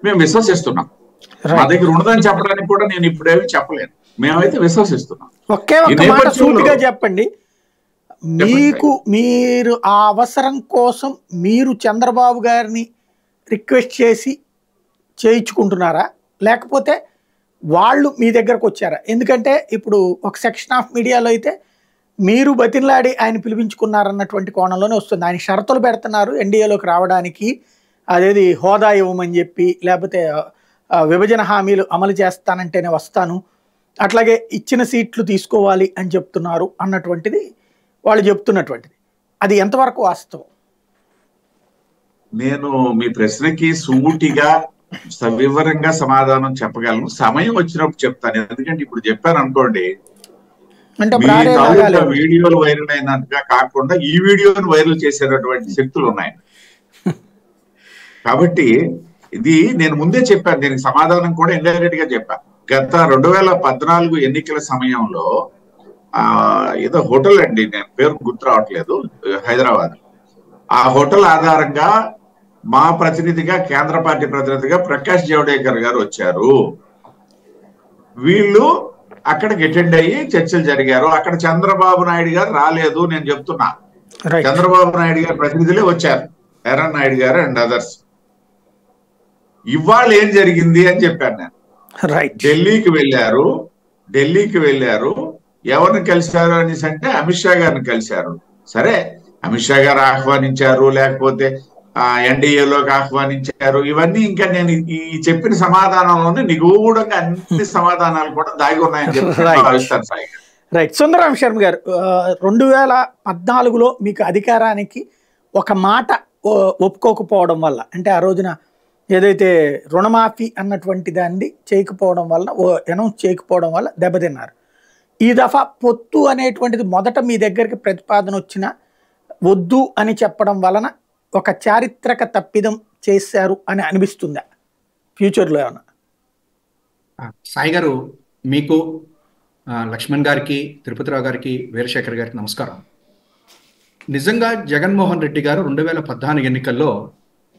మేము విశ్వసిస్తున్నాం. మా దగ్గర ఉండదని చెప్పడానికి కూడా నేను ఇప్పుడేమి చెప్పలేను, మేమైతే విశ్వసిస్తున్నాం. ఒకే ఒక్క మాట సూటిగా చెప్పండి, మీరు ఆ అవసరం కోసం మీరు చంద్రబాబు గారిని రిక్వెస్ట్ చేసి చేయించుకుంటున్నారా, లేకపోతే వాళ్ళు మీ దగ్గరకు వచ్చారా? ఎందుకంటే ఇప్పుడు ఒక సెక్షన్ ఆఫ్ మీడియాలో అయితే మీరు బతిన్లాడి ఆయన పిలిపించుకున్నారన్నటువంటి కోణంలోనే వస్తుంది. ఆయన షరతులు పెడుతున్నారు ఎన్డీఏలోకి రావడానికి, అదేది హోదా ఇవ్వమని చెప్పి, లేకపోతే విభజన హామీలు అమలు చేస్తానంటేనే వస్తాను, అట్లాగే ఇచ్చిన సీట్లు తీసుకోవాలి అని చెప్తున్నారు అన్నటువంటిది వాళ్ళు చెప్తున్నటువంటిది. అది ఎంతవరకు వాస్తవం? నేను మీ ప్రశ్నకి సూటిగా సవివరంగా సమాధానం చెప్పగలను, సమయం వచ్చినప్పుడు చెప్తాను. ఎందుకంటే ఇప్పుడు చెప్పాను అనుకోండి, మీ తాలూకా వీడియోలు వైరల్ అయినట్టుగా కాకుండా ఈ వీడియోను వైరల్ చేసేటటువంటి శక్తులు ఉన్నాయి. కాబట్టి ఇది నేను ముందే చెప్పాను, దీనికి సమాధానం కూడా ఇండైరెక్ట్ గా చెప్పాను. గత 2014 ఎన్నికల సమయంలో ఏదో హోటల్ అండి, నేను పేరు గుర్తు రావట్లేదు, హైదరాబాద్. ఆ హోటల్ ఆధారంగా మా ప్రతినిధిగా, కేంద్ర పార్టీ ప్రతినిధిగా ప్రకాష్ జవడేకర్ గారు వచ్చారు. వీళ్ళు అక్కడికి అటెండ్ అయ్యి చర్చలు జరిగారు. అక్కడ చంద్రబాబు నాయుడు గారు రాలేదు, నేను చెప్తున్నా. చంద్రబాబు నాయుడు గారు ప్రతినిధులే వచ్చారు, ఎర్రన్ నాయుడు గారు అండ్ అదర్స్. ఇవాళ ఏం జరిగింది అని చెప్పాను నేను. ఢిల్లీకి వెళ్ళారు. ఎవరిని కలిశారు అనేసి అంటే అమిత్ షా గారిని కలిశారు. సరే, అమిత్ షా గారు ఆహ్వానించారు, లేకపోతే ఎన్డీఏలోకి ఆహ్వానించారు, ఇవన్నీ ఇంకా నేను ఈ చెప్పిన సమాధానంలోనే నిగూఢంగా అన్ని సమాధానాలు కూడా దాగి ఉన్నాయని చెప్పి భావిస్తాను. సాయి రైట్. సుందరరాం శర్మ గారు, 2014లో మీకు అధికారానికి ఒక మాట ఒప్పుకోకపోవడం వల్ల, అంటే ఆ రోజున ఏదైతే రుణమాఫీ అన్నటువంటి దాన్ని చేయకపోవడం వల్ల, అనౌన్స్ చేయకపోవడం వల్ల దెబ్బతిన్నారు. ఈ దఫా పొత్తు అనేటువంటిది మొదట మీ దగ్గరికి ప్రతిపాదన వచ్చిన వద్దు అని చెప్పడం వలన ఒక చారిత్రక తప్పిదం చేశారు అని అనిపిస్తుందా ఫ్యూచర్లో ఏమన్నా? సాయి గారు, మీకు, లక్ష్మణ్ గారికి, తిరుపతిరావు గారికి, వీరశేఖర్ గారికి నమస్కారం. నిజంగా జగన్మోహన్ రెడ్డి గారు 2014 ఎన్నికల్లో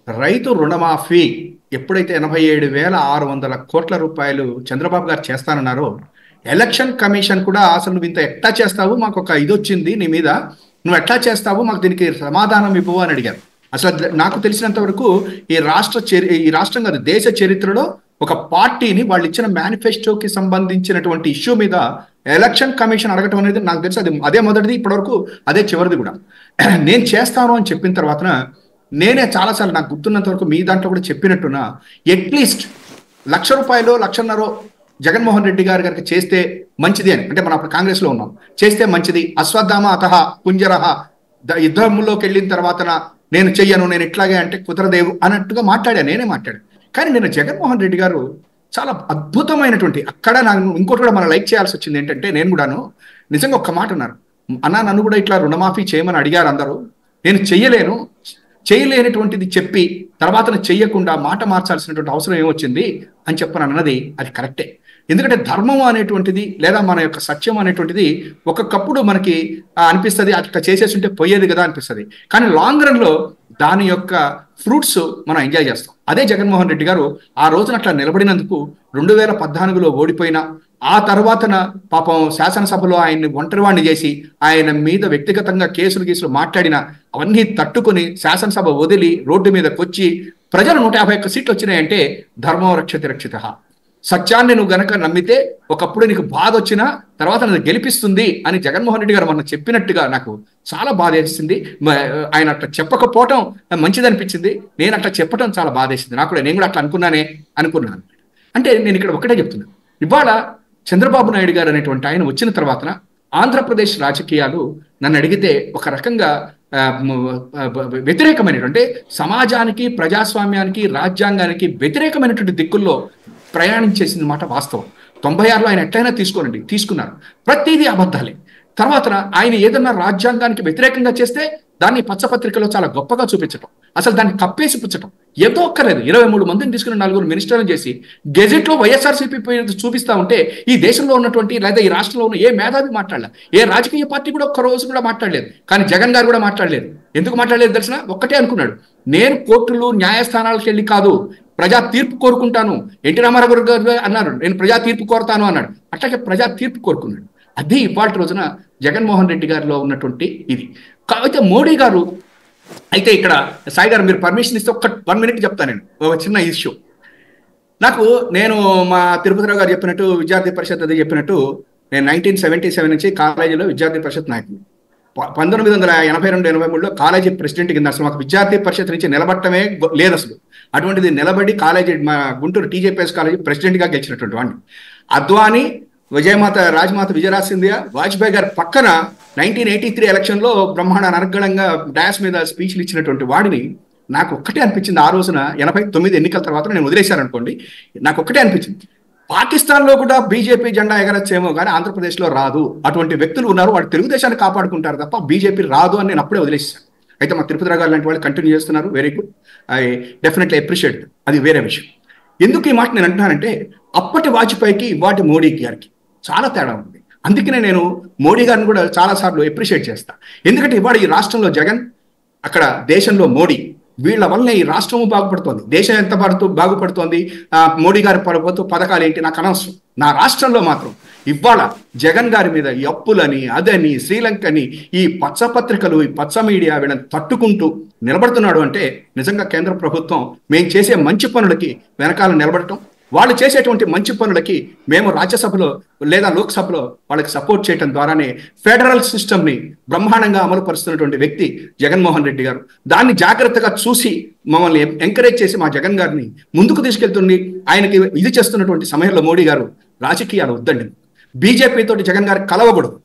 రైతు రుణమాఫీ ఎప్పుడైతే 87,600 కోట్ల రూపాయలు చంద్రబాబు గారు చేస్తానన్నారో, ఎలక్షన్ కమిషన్ కూడా అసలు నువ్వు ఇంత ఎట్లా చేస్తావు, మాకు ఒక ఇది వచ్చింది నీ మీద, నువ్వు ఎట్లా చేస్తావు, మాకు దీనికి సమాధానం ఇవ్వవు అని అడిగారు. అసలు నాకు తెలిసినంత వరకు ఈ రాష్ట్రం కాదు, దేశ చరిత్రలో ఒక పార్టీని వాళ్ళు ఇచ్చిన మేనిఫెస్టోకి సంబంధించినటువంటి ఇష్యూ మీద ఎలక్షన్ కమిషన్ అడగటం అనేది నాకు తెలిసి అదే మొదటిది, ఇప్పటివరకు అదే చివరిది కూడా. నేను చేస్తాను అని చెప్పిన తర్వాత నేనే చాలాసార్లు నాకు గుర్తున్నంత వరకు మీ దాంట్లో కూడా చెప్పినట్టున్నా, అట్లీస్ట్ ₹1,00,000, ₹1,50,000 జగన్మోహన్ రెడ్డి గారు కనుక చేస్తే మంచిది అని, అంటే మనం అప్పుడు కాంగ్రెస్ లో ఉన్నాం, చేస్తే మంచిది, అశ్వత్థామ అతహ పుంజరహ, యుద్ధంలోకి వెళ్ళిన తర్వాత నేను చెయ్యను, నేను ఇట్లాగే అంటే కుదరదేవు అన్నట్టుగా నేనే మాట్లాడాను. కానీ నేను జగన్మోహన్ రెడ్డి గారు చాలా అద్భుతమైనటువంటి, అక్కడ నాకు ఇంకోటి కూడా మనం లైక్ చేయాల్సి వచ్చింది ఏంటంటే, నేను కూడాను నిజంగా ఒక్క మాట అన్నారు, అన్నా నన్ను కూడా ఇట్లా రుణమాఫీ చేయమని అడిగారు అందరూ, నేను చేయలేనటువంటిది చెప్పి తర్వాత చెయ్యకుండా మాట మార్చాల్సినటువంటి అవసరం ఏమొచ్చింది అని చెప్పను అన్నది అది కరెక్టే. ఎందుకంటే ధర్మం అనేటువంటిది లేదా మన యొక్క సత్యం అనేటువంటిది ఒక్కొక్కప్పుడు మనకి అనిపిస్తుంది, అట్లా చేసేసి ఉంటే పోయేది కదా అనిపిస్తుంది, కానీ లాంగ్ రన్ లో దాని యొక్క ఫ్రూట్స్ మనం ఎంజాయ్ చేస్తాం. అదే జగన్మోహన్ రెడ్డి గారు ఆ రోజున అట్లా నిలబడినందుకు 2014లో ఓడిపోయినా, ఆ తర్వాతన పాపం శాసనసభలో ఆయన్ని ఒంటరివాణ్ణి చేసి ఆయన మీద వ్యక్తిగతంగా కేసులు మాట్లాడినా అవన్నీ తట్టుకొని శాసనసభ వదిలి రోడ్డు మీదకి వచ్చి ప్రజలు 151 సీట్లు వచ్చినాయంటే ధర్మం రక్షతి రక్షిత. సత్యాన్ని నువ్వు గనక నమ్మితే ఒకప్పుడు నీకు బాధ వచ్చినా తర్వాత నన్ను గెలిపిస్తుంది అని జగన్మోహన్ రెడ్డి గారు మనం చెప్పినట్టుగా నాకు చాలా బాధ వేసింది. ఆయన అట్లా చెప్పకపోవటం మంచిదనిపించింది, నేను అట్లా చెప్పటం చాలా బాధ వేసింది నాకు కూడా. నేను కూడా అట్లా అనుకున్నాను. అంటే నేను ఇక్కడ ఒకటే చెప్తున్నాను, ఇవాళ చంద్రబాబు నాయుడు గారు అనేటువంటి ఆయన వచ్చిన తర్వాత ఆంధ్రప్రదేశ్ రాజకీయాలు నన్ను అడిగితే ఒక రకంగా వ్యతిరేకమైనటువంటి, సమాజానికి, ప్రజాస్వామ్యానికి, రాజ్యాంగానికి వ్యతిరేకమైనటువంటి దిక్కుల్లో ప్రయాణం చేసిన మాట వాస్తవం. 96లో ఆయన ఎట్లయినా తీసుకున్నారు, ప్రతిదీ అబద్ధాలే. తర్వాత ఆయన ఏదన్నా రాజ్యాంగానికి వ్యతిరేకంగా చేస్తే దాన్ని పచ్చపత్రికలో చాలా గొప్పగా చూపించటం, అసలు దాన్ని కప్పేసి పుచ్చటం, ఏదో ఒక్కర్లేదు 23 మందిని తీసుకుని 4 మినిస్టర్లు చేసి గెజెట్లో వైఎస్ఆర్సీపీ చూపిస్తా ఉంటే ఈ దేశంలో ఉన్నటువంటి లేదా ఈ రాష్ట్రంలో ఉన్న ఏ మేధావి మాట్లాడలేదు, ఏ రాజకీయ పార్టీ కూడా ఒక్క రోజు కూడా మాట్లాడలేదు. కానీ జగన్ గారు కూడా మాట్లాడలేదు. ఎందుకు మాట్లాడలేదు తెలిసిన? ఒక్కటే అనుకున్నాడు, నేను కోర్టులు న్యాయస్థానాలకు వెళ్ళి కాదు, ప్రజా తీర్పు కోరుకుంటాను. ఎన్టీ రామారావు గారు అన్నారు, నేను ప్రజా తీర్పు కోరుతాను అన్నాడు. అట్లాగే ప్రజా తీర్పు కోరుకున్నాడు. అది ఇవాళ రోజున జగన్మోహన్ రెడ్డి గారిలో ఉన్నటువంటి ఇది. కాకపోతే మోడీ గారు అయితే ఇక్కడ సాయి గారు మీరు పర్మిషన్ ఇస్తే 1 minute చెప్తాను నేను, ఒక చిన్న ఇష్యూ. నేను మా తిరుపతిరావు గారు చెప్పినట్టు విద్యార్థి పరిషత్ అది చెప్పినట్టు నేను 1977 నుంచి కాలేజీలో విద్యార్థి పరిషత్ నాయకుడు. 1982-83లో కాలేజీ ప్రెసిడెంట్ కింద అసలు మాకు విద్యార్థి పరిషత్ నుంచి నిలబడటమే లేదు అసలు. అటువంటిది నిలబడి కాలేజీ మా గుంటూరు టీజేపీఎస్ కాలేజీ ప్రెసిడెంట్గా గెలిచినటువంటి వాడిని. అద్వానీ, రాజమాత విజయరాజ్ సింధియా, వాజ్పేయి గారి పక్కన 1983 ఎలక్షన్లో బ్రహ్మాండ అనర్గళంగా డాష్ మీద స్పీచ్లు ఇచ్చినటువంటి వాడిని నాకు ఒక్కటే అనిపించింది. ఆ రోజున 89 ఎన్నికల తర్వాత నేను వదిలేశాను అనుకోండి, నాకు ఒక్కటే అనిపించింది, పాకిస్తాన్లో కూడా బీజేపీ జెండా ఎగరొచ్చేమో కానీ ఆంధ్రప్రదేశ్లో రాదు. అటువంటి వ్యక్తులు ఉన్నారు, వాళ్ళు తెలుగుదేశాన్ని కాపాడుకుంటారు తప్ప బీజేపీ రాదు అని నేను అప్పుడే వదిలేసాను. అయితే మా తిరుపతిరావు గారు లాంటి వాళ్ళు కంటిన్యూ చేస్తున్నారు, very good, I definitely appreciate, అది వేరే విషయం. ఎందుకు ఈ మాట నేను అంటున్నానంటే అప్పటి వాజ్పేయికి ఇవాటి మోడీ గారికి చాలా తేడా ఉంది. అందుకనే నేను మోడీ గారిని కూడా చాలాసార్లు అప్రిషియేట్ చేస్తాను. ఎందుకంటే ఇవాళ ఈ రాష్ట్రంలో జగన్, అక్కడ దేశంలో మోడీ, వీళ్ళ వల్లనే ఈ రాష్ట్రము బాగుపడుతోంది, దేశం ఎంత బాగుపడుతోంది. మోడీ గారి పథకాలు ఏంటి నాకు అనవసరం. నా రాష్ట్రంలో మాత్రం ఇవాళ జగన్ గారి మీద ఈ అప్పులని, అదని, శ్రీలంకని, ఈ పచ్చ పత్రికలు, ఈ పచ్చ మీడియా వీళ్ళని తట్టుకుంటూ నిలబడుతున్నాడు అంటే నిజంగా కేంద్ర ప్రభుత్వం మేము చేసే మంచి పనులకి వెనకాల నిలబడటం, వాళ్ళు చేసేటువంటి మంచి పనులకి మేము రాజ్యసభలో లేదా లోక్సభలో వాళ్ళకి సపోర్ట్ చేయడం ద్వారానే ఫెడరల్ సిస్టమ్ని బ్రహ్మాండంగా అమలు పరుస్తున్నటువంటి వ్యక్తి జగన్మోహన్ రెడ్డి గారు. దాన్ని జాగ్రత్తగా చూసి మమ్మల్ని ఎంకరేజ్ చేసి మా జగన్ గారిని ముందుకు తీసుకెళ్తుంది. ఆయనకి ఇది చేస్తున్నటువంటి సమయంలో మోడీ గారు రాజకీయాలు వద్దండి, బీజేపీ తోటి జగన్ గారు కలవకూడదు,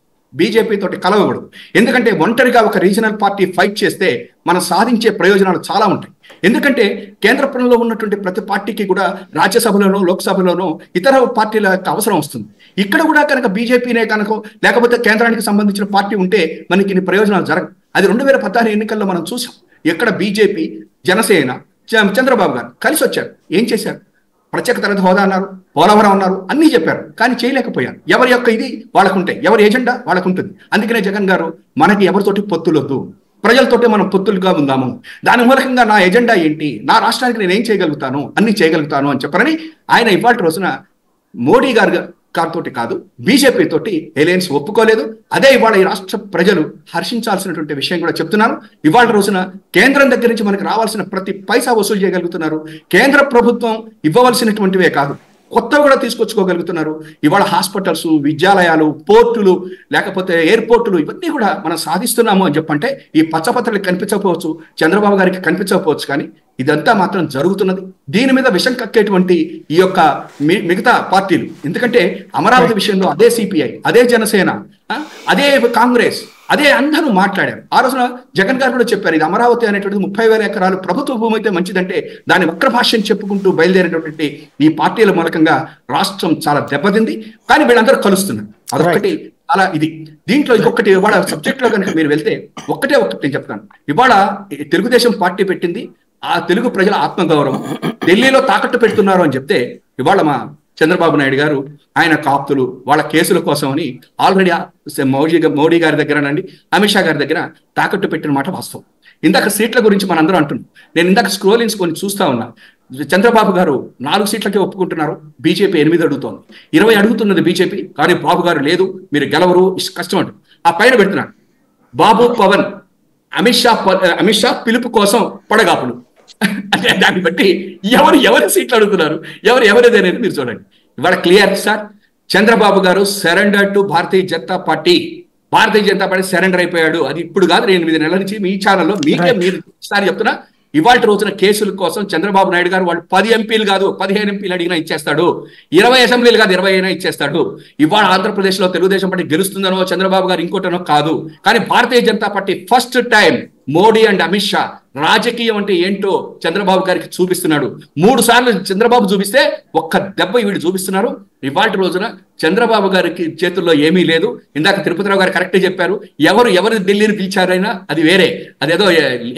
ఎందుకంటే ఒంటరిగా ఒక రీజనల్ పార్టీ ఫైట్ చేస్తే మనం సాధించే ప్రయోజనాలు చాలా ఉంటాయి. ఎందుకంటే కేంద్రంలో ఉన్నటువంటి ప్రతి పార్టీకి కూడా రాజ్యసభలోనో లోక్సభలోనో ఇతర పార్టీల అవసరం వస్తుంది. ఇక్కడ కూడా కనుక బీజేపీనే కనుక లేకపోతే కేంద్రానికి సంబంధించిన పార్టీ ఉంటే మనకి ఇన్ని ప్రయోజనాలు జరగవు. అది 2016 ఎన్నికల్లో మనం చూసాం. ఎక్కడ బీజేపీ, జనసేన, చంద్రబాబు గారు కలిసి వచ్చారు, ఏం చేశారు? ప్రత్యేక తరగతి హోదా అన్నారు, పోలవరం అన్నారు, అన్నీ చెప్పారు, కానీ చేయలేకపోయారు. ఎవరి యొక్క ఇది వాళ్ళకుంటే, ఎవరి ఎజెండా వాళ్ళకుంటుంది. అందుకనే జగన్ గారు మనకి ఎవరితోటి పొత్తులొద్దు, ప్రజలతోటే మనం పొత్తులుగా ఉందాము, దాని మూలకంగా నా ఎజెండా ఏంటి, నా రాష్ట్రానికి నేను ఏం చేయగలుగుతాను, అన్ని చేయగలుగుతాను అని చెప్పారని ఆయన ఇవాళ రోజున మోడీ గారితో కాదు బీజేపీ తోటి ఎలయన్స్ ఒప్పుకోలేదు. అదే ఇవాళ ఈ రాష్ట్ర ప్రజలు హర్షించాల్సినటువంటి విషయం కూడా చెప్తున్నాను. ఇవాళ రోజున కేంద్రం దగ్గర నుంచి మనకు రావాల్సిన ప్రతి పైసా వసూలు చేయగలుగుతున్నారు. కేంద్ర ప్రభుత్వం ఇవ్వవలసినటువంటివే కాదు, కొత్తవి కూడా తీసుకొచ్చుకోగలుగుతున్నారు. ఇవాళ హాస్పిటల్స్, విద్యాలయాలు, పోర్టులు, లేకపోతే ఎయిర్పోర్టులు, ఇవన్నీ కూడా మనం సాధిస్తున్నాము అని చెప్పంటే ఈ పచ్చపత్రలకు కనిపించకపోవచ్చు, చంద్రబాబు గారికి కనిపించకపోవచ్చు, కానీ ఇదంతా మాత్రం జరుగుతున్నది. దీని మీద విషం కక్కేటువంటి ఈ యొక్క మిగతా పార్టీలు, ఎందుకంటే అమరావతి విషయంలో అదే సిపిఐ, అదే జనసేన, అదే కాంగ్రెస్, అదే అందరూ మాట్లాడారు. ఆ రోజున జగన్ గారు కూడా చెప్పారు, ఇది అమరావతి అనేటువంటిది 30,000 ఎకరాలు ప్రభుత్వ భూమి అయితే మంచిదంటే దాని వక్ర భాష్యం చెప్పుకుంటూ బయలుదేరేటటువంటి ఈ పార్టీల మూలకంగా రాష్ట్రం చాలా దెబ్బతింది. కానీ వీళ్ళందరూ కలుస్తున్నారు, అదొకటి చాలా ఇది. దీంట్లో ఇంకొకటి ఇవాళ సబ్జెక్ట్ లో కనుక మీరు వెళ్తే ఒకటి నేను చెప్తాను. ఇవాళ తెలుగుదేశం పార్టీ పెట్టింది ఆ తెలుగు ప్రజల ఆత్మగౌరవం ఢిల్లీలో తాకట్టు పెడుతున్నారు అని చెప్తే, ఇవాళ మా చంద్రబాబు నాయుడు గారు ఆయన కాపుతులు వాళ్ళ కేసుల కోసం అని ఆల్రెడీ మోడీ గారి దగ్గరనండి, అమిత్ షా గారి దగ్గర తాకట్టు పెట్టిన మాట వాస్తవం. ఇందాక సీట్ల గురించి మనందరం అంటున్నాం. నేను ఇందాక స్క్రోలింగ్స్ కొన్ని చూస్తా ఉన్నా. చంద్రబాబు గారు 4 సీట్లకే ఒప్పుకుంటున్నారు, బీజేపీ 8 అడుగుతోంది, 20 అడుగుతున్నది బీజేపీ, కానీ బాబు గారు లేదు, మీరు గెలవరు, కష్టం అంటు ఆ పైన పెడుతున్నాడు. బాబు పవన్, అమిత్ షా పిలుపు కోసం పడగాపులు. అంటే దాన్ని బట్టి ఎవరి సీట్లు అడుగుతున్నారు, ఎవరిదేనేది మీరు చూడండి. ఇవాళ క్లియర్ సార్, చంద్రబాబు గారు surrender to Bharatiya Janata party surrender అయిపోయాడు. అది ఇప్పుడు కాదు, 8 నెలల నుంచి మీ ఛానల్లో మీరు సారి చెప్తున్నా. ఇవాళ రోజున కేసుల కోసం చంద్రబాబు నాయుడు గారు వాళ్ళు 10 ఎంపీలు కాదు 15 ఎంపీలు అడిగినా ఇచ్చేస్తాడు, 20 అసెంబ్లీలు కాదు 20 అయినా ఇచ్చేస్తాడు. ఇవాళ ఆంధ్రప్రదేశ్ లో తెలుగుదేశం పార్టీ గెలుస్తుందనో చంద్రబాబు గారు ఇంకోటనో కాదు, కానీ Bharatiya Janata party first time Modi and Amit Shah రాజకీయం అంటే ఏంటో చంద్రబాబు గారికి చూపిస్తున్నాడు. 3 సార్లు చంద్రబాబు చూపిస్తే ఒక్క దెబ్బ వీడు చూపిస్తున్నారు. ఇవాళ రోజున చంద్రబాబు గారికి చేతుల్లో ఏమీ లేదు. ఇందాక తిరుపతిరావు గారు కరెక్ట్ చెప్పారు, ఎవరు ఢిల్లీని పిలిచారైనా అది వేరే, అదేదో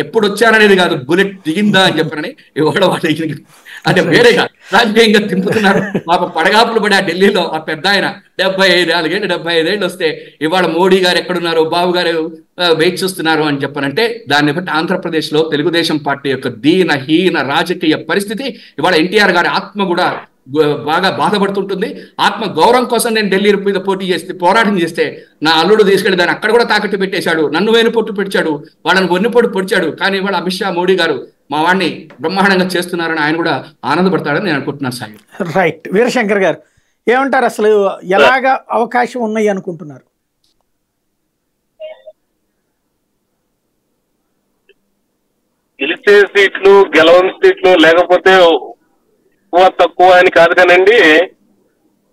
ఎప్పుడు వచ్చారనేది కాదు, బుల్లెట్ దిగిందా అని చెప్పారని ఇవాళ వాళ్ళు అంటే వేరేగా రాజకీయంగా తింపుతున్నారు. పాప పడగాపులు పడి ఆ ఢిల్లీలో ఆ పెద్ద ఆయన 75 ఏళ్ళు వస్తే ఇవాళ మోడీ గారు ఎక్కడున్నారు, బాబు గారు వెయిట్ చూస్తున్నారు అని చెప్పారంటే దాన్ని బట్టి ఆంధ్రప్రదేశ్ లో తెలుగుదేశం పార్టీ యొక్క దీనహీన రాజకీయ పరిస్థితి, ఇవాళ ఎన్టీఆర్ గారి ఆత్మ కూడా బాగా బాధపడుతుంటుంది. ఆత్మ గౌరవం కోసం నేను ఢిల్లీ మీద పోరాటం చేస్తే నా అల్లుడు తీసుకెళ్లి దాన్ని అక్కడ కూడా తాకట్టు పెట్టేశాడు, నన్ను వెనుపొట్టు పెట్టాడు, వాళ్ళని వెన్నుపోటు పొడిచాడు. కానీ ఇవాళ అమిత్ షా మోడీ గారు మా వాడిని బ్రహ్మాండంగా చేస్తున్నారని ఆయన కూడా ఆనందపడతాడని నేను అనుకుంటున్నాను సార్. రైట్. వీరశంకర్ గారు ఏమంటారు, అసలు ఎలాగ అవకాశం ఉన్నాయి అనుకుంటున్నారు? గెలిచే సీట్లు, గెలవని సీట్లు లేకపోతే తక్కువ అని కాదు కానండి,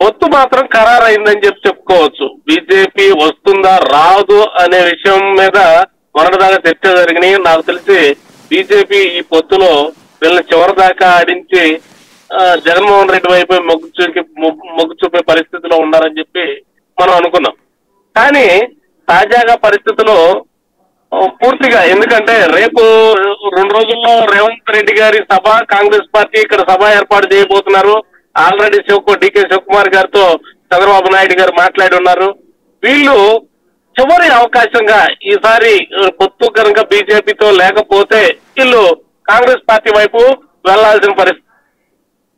పొత్తు మాత్రం ఖరారు అయిందని చెప్పుకోవచ్చు. బీజేపీ వస్తుందా రాదు అనే విషయం మీద మొన్నటిదాకా చర్చ జరిగినాయి. నాకు తెలిసి బీజేపీ ఈ పొత్తులో వీళ్ళని చివరి దాకా ఆడించి జగన్మోహన్ రెడ్డి వైపు మొగ్గు చూపే పరిస్థితిలో ఉన్నారని చెప్పి మనం అనుకున్నాం. కానీ తాజాగా పరిస్థితుల్లో పూర్తిగా, ఎందుకంటే రేపు 2 రోజుల్లో రేవంత్ రెడ్డి గారి సభ, కాంగ్రెస్ పార్టీ ఇక్కడ సభ ఏర్పాటు చేయబోతున్నారు. ఆల్రెడీ డికే శివకుమార్ గారితో చంద్రబాబు నాయుడు గారు మాట్లాడి ఉన్నారు. వీళ్ళు చివరి అవకాశంగా ఈసారి పొత్తు కనుక బీజేపీతో లేకపోతే వీళ్ళు కాంగ్రెస్ పార్టీ వైపు వెళ్లాల్సిన పరిస్థితి.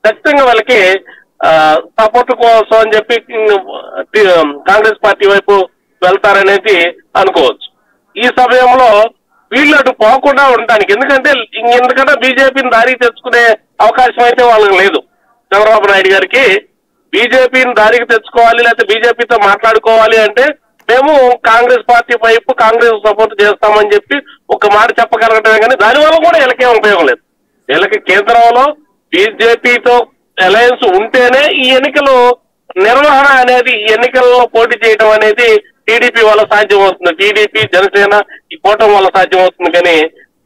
ఖచ్చితంగా వాళ్ళకి సపోర్ట్ కోసం అని చెప్పి కాంగ్రెస్ పార్టీ వైపు వెళ్తారనేది అనుకోవచ్చు. ఈ సమయంలో వీళ్ళు అటు పోకుండా ఉండడానికి, ఎందుకంటే ఎందుకంటే బీజేపీని దారికి తెచ్చుకునే అవకాశం అయితే వాళ్ళకి లేదు. చంద్రబాబు నాయుడు గారికి బీజేపీని దారికి తెచ్చుకోవాలి, లేకపోతే బీజేపీతో మాట్లాడుకోవాలి అంటే మేము కాంగ్రెస్ పార్టీ వైపు కాంగ్రెస్ సపోర్ట్ చేస్తామని చెప్పి ఒక మాట చెప్పగలగటమే, కానీ దానివల్ల కూడా వీళ్ళకేం ఉపయోగం లేదు. వీళ్ళకి కేంద్రంలో బీజేపీతో అలయన్స్ ఉంటేనే ఈ ఎన్నికలు నిర్వహణ అనేది, ఈ ఎన్నికల్లో పోటీ చేయడం అనేది టీడీపీ వల్ల సాధ్యం అవుతుంది. టీడీపీ, జనసేన ఈ కూటమి వల్ల సాధ్యం అవుతుంది. కానీ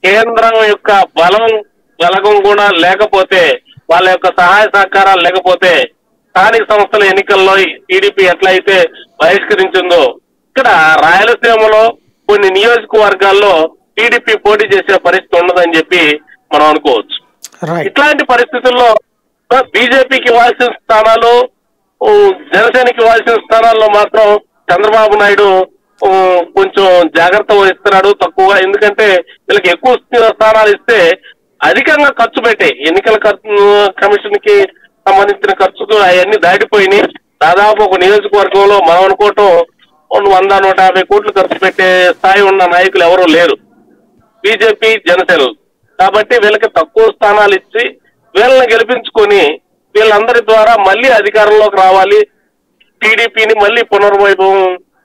కేంద్రం యొక్క బలగం కూడా లేకపోతే, వాళ్ళ యొక్క సహాయ సహకారాలు లేకపోతే స్థానిక సంస్థల ఎన్నికల్లో టీడీపీ ఎట్లయితే బహిష్కరించిందో, ఇక్కడ రాయలసీమలో కొన్ని నియోజకవర్గాల్లో టీడీపీ పోటీ చేసే పరిస్థితి ఉండదని చెప్పి మనం అనుకోవచ్చు. ఇట్లాంటి పరిస్థితుల్లో బీజేపీకి ఇవ్వాల్సిన స్థానాలు, జనసేనకి ఇవ్వాల్సిన స్థానాల్లో మాత్రం చంద్రబాబు నాయుడు కొంచెం జాగ్రత్త వహిస్తున్నాడు తక్కువగా. ఎందుకంటే వీళ్ళకి ఎక్కువ స్థానాలు ఇస్తే అధికంగా ఖర్చు పెట్టే ఎన్నికల కమిషన్ కి సంబంధించిన ఖర్చుకు అవన్నీ దాటిపోయినాయి. దాదాపు ఒక నియోజకవర్గంలో మనం అనుకోవటం 100-150 కోట్లు ఖర్చు పెట్టే స్థాయి ఉన్న నాయకులు ఎవరూ లేరు బీజేపీ, జనసేన. కాబట్టి వీళ్ళకి తక్కువ స్థానాలు ఇచ్చి వీళ్ళని గెలిపించుకొని వీళ్ళందరి ద్వారా మళ్ళీ అధికారంలోకి రావాలి, టీడీపీని మళ్ళీ పునర్వైభవం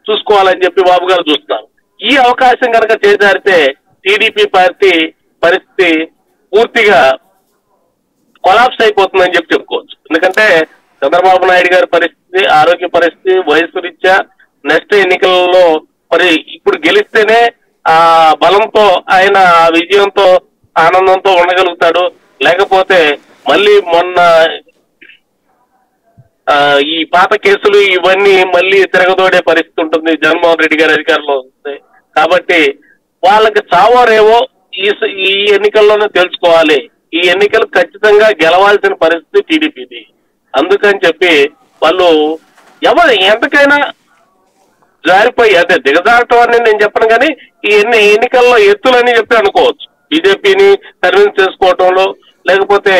చూసుకోవాలని చెప్పి బాబు గారు చూస్తున్నారు. ఈ అవకాశం కనుక చేజారితే టీడీపీ పార్టీ పరిస్థితి పూర్తిగా కొలాప్స్ అయిపోతుందని చెప్పి చెప్పుకోవచ్చు. ఎందుకంటే చంద్రబాబు నాయుడు గారి పరిస్థితి, ఆరోగ్య పరిస్థితి, వయసు రీత్యా నెక్స్ట్ ఎన్నికలలో మరి ఇప్పుడు గెలిస్తేనే ఆ బలంతో ఆయన విజయంతో ఆనందంతో ఉండగలుగుతాడు. లేకపోతే మళ్ళీ మొన్న ఈ పాత కేసులు ఇవన్నీ మళ్ళీ తిరగదోడే పరిస్థితి ఉంటుంది జగన్మోహన్ రెడ్డి గారి అధికారంలో వస్తే. కాబట్టి వాళ్ళకి చావోరేవో ఈ ఎన్నికల్లోనే తెలుసుకోవాలి. ఈ ఎన్నికలు ఖచ్చితంగా గెలవాల్సిన పరిస్థితి టీడీపీది. అందుకని చెప్పి వాళ్ళు ఎవరు ఎంతకైనా జారిపోయి, అదే దిగజారటం అని నేను చెప్పను, కానీ ఈ ఎన్నికల్లో ఎత్తులని చెప్పి అనుకోవచ్చు. బీజేపీని కన్విన్స్ చేసుకోవటంలో, లేకపోతే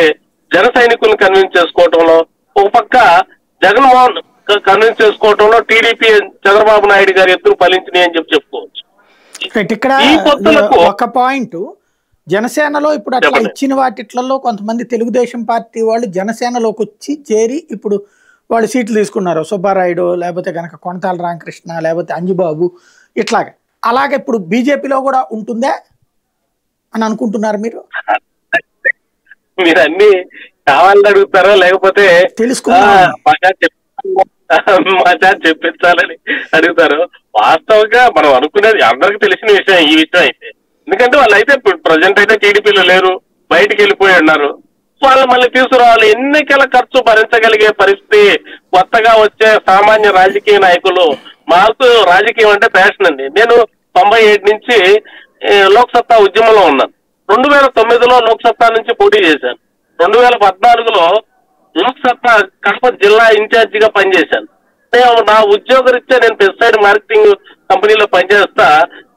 జన సైనికులను కన్విన్స్ చేసుకోవటంలో, ఒక పక్క జగన్మోహన్ కన్విన్స్ చేసుకోవటంలో టీడీపీ, చంద్రబాబు నాయుడు గారి ఎత్తులు ఫలించినాయి అని చెప్పి చెప్పుకోవచ్చు. ఇక్కడ ఒక పాయింట్, జనసేనలో ఇప్పుడు అట్లా ఇచ్చిన వాటిట్లలో కొంతమంది తెలుగుదేశం పార్టీ వాళ్ళు జనసేనలోకి వచ్చి చేరి ఇప్పుడు వాళ్ళు సీట్లు తీసుకున్నారు. సుబ్బారాయుడు, లేకపోతే కనుక కొనతాల రామకృష్ణ, లేకపోతే అంజుబాబు, ఇట్లాగా. అలాగే ఇప్పుడు బీజేపీలో కూడా ఉంటుందే అని అనుకుంటున్నారు మీరు? మీరు అన్ని కావాలని అడుగుతారా లేకపోతే చెప్పించాలని అడుగుతారు? వాస్తవంగా మనం అనుకునేది అందరికి తెలిసిన విషయం ఈ విషయం అయితే. ఎందుకంటే వాళ్ళు అయితే ప్రజెంట్ అయితే టీడీపీలో లేరు, బయటికి వెళ్ళిపోయి ఉన్నారు. వాళ్ళు మళ్ళీ తీసుకురావాలి. ఎన్నికల ఖర్చు భరించగలిగే పరిస్థితి కొత్తగా వచ్చే సామాన్య రాజకీయ నాయకులు. మాకు రాజకీయం అంటే ప్యాషన్ అండి. నేను 97 నుంచి లోక్సత్తా ఉద్యమంలో ఉన్నాను. 2009లో లోక్సత్తా నుంచి పోటీ చేశాను. 2014లో లోక్సత్తా కడప జిల్లా ఇన్ఛార్జిగా పనిచేశాను. నేను నా ఉద్యోగరీత్యా నేను పెస్టిసైడ్ మార్కెటింగ్ కంపెనీలో పనిచేస్తా.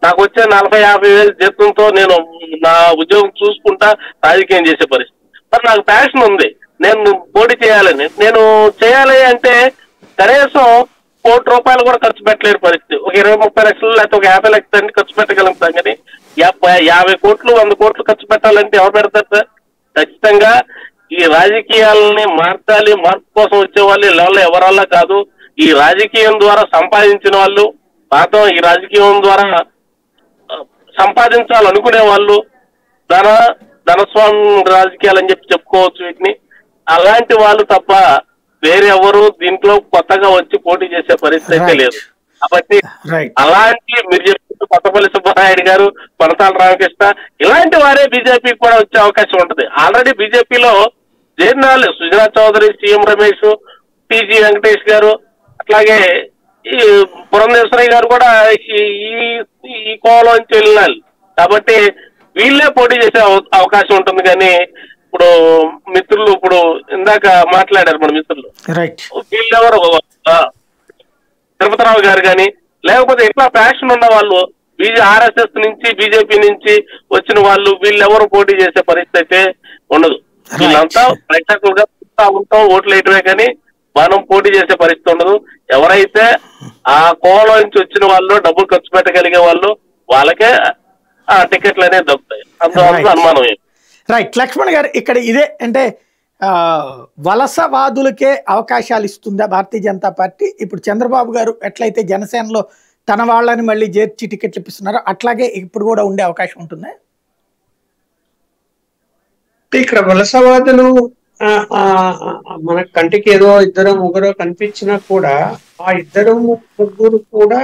నాకు వచ్చే 40-50 వేల జీతంతో నేను నా ఉద్యోగం చూసుకుంటా రాజకీయం చేసే పరిస్థితి. మరి నాకు ప్యాషన్ ఉంది. నేను పోటీ చేయాలని, నేను చేయాలి అంటే కనీసం ₹1,00,00,000 కూడా ఖర్చు పెట్టలేని పరిస్థితి. ఒక 20-30 లక్షలు లేకపోతే ఒక 50 లక్షలు ఖర్చు పెట్టగలుగుతాం, కానీ 50 కోట్లు 100 కోట్లు ఖర్చు పెట్టాలంటే ఎవరు పెడతారు సార్? ఖచ్చితంగా ఈ రాజకీయాలని మార్చాలి, మార్పు కోసం వచ్చే వాళ్ళు ఇలా ఎవరల్లా కాదు. ఈ రాజకీయం ద్వారా సంపాదించిన వాళ్ళు, ఈ రాజకీయం ద్వారా సంపాదించాలనుకునే వాళ్ళు, ధనస్వామి రాజకీయాలు అని చెప్పి చెప్పుకోవచ్చు వీటిని. అలాంటి వాళ్ళు తప్ప వేరే ఎవరు దీంట్లో కొత్తగా వచ్చి పోటీ చేసే పరిస్థితి అయితే లేదు. కాబట్టి అలాంటి మీరు చెప్పిన కొత్తపల్లి సుబ్బారాయుడు గారు, కొనతాల రామకృష్ణ ఇలాంటి వారే బీజేపీకి కూడా వచ్చే అవకాశం ఉంటుంది. ఆల్రెడీ బీజేపీలో చేరినాళ్ళు సుజనా చౌదరి, సీఎం రమేష్, టీజీ వెంకటేష్ గారు, అట్లాగే ఈ పురంధేశ్వరయ్య గారు కూడా ఈ కోవలోంచి వెళ్ళినాళ్ళు. కాబట్టి వీళ్ళే పోటీ చేసే అవకాశం ఉంటుంది. కానీ ఇప్పుడు మిత్రులు ఇప్పుడు ఇందాక మాట్లాడారు మన మిత్రులు, వీళ్ళెవరు తిరుపతిరావు గారు కానీ లేకపోతే ఇట్లా ప్యాషన్ ఉన్న వాళ్ళు ఆర్ఎస్ఎస్ నుంచి బీజేపీ నుంచి వచ్చిన వాళ్ళు వీళ్ళెవరు పోటీ చేసే పరిస్థితి అయితే ఉండదు. వీళ్ళంతా ప్రేక్షకులుగా ఉంటాం, ఓట్లు వేయటమే, కానీ మనం పోటీ చేసే పరిస్థితి ఉండదు. ఎవరైతే ఆ కోవలో నుంచి వచ్చిన వాళ్ళు, డబ్బులు ఖర్చు పెట్టగలిగే వాళ్ళు, వాళ్ళకే ఆ టికెట్లు అనేది దొరుకుతాయి. అందువల్ల అనుమానం ఏమి. రైట్ లక్ష్మణ్ గారు, ఇక్కడ ఇదే అంటే వలసవాదులకే అవకాశాలు ఇస్తుందా భారతీయ జనతా పార్టీ? ఇప్పుడు చంద్రబాబు గారు ఎట్లయితే జనసేనలో తన వాళ్ళని మళ్ళీ చేర్చి టికెట్లు ఇప్పిస్తున్నారో అట్లాగే ఇప్పుడు కూడా ఉండే అవకాశం ఉంటుందా? ఇక్కడ వలసవాదులు మన కంటికి ఏదో 2-3 కనిపించినా కూడా ఆ 2-3 కూడా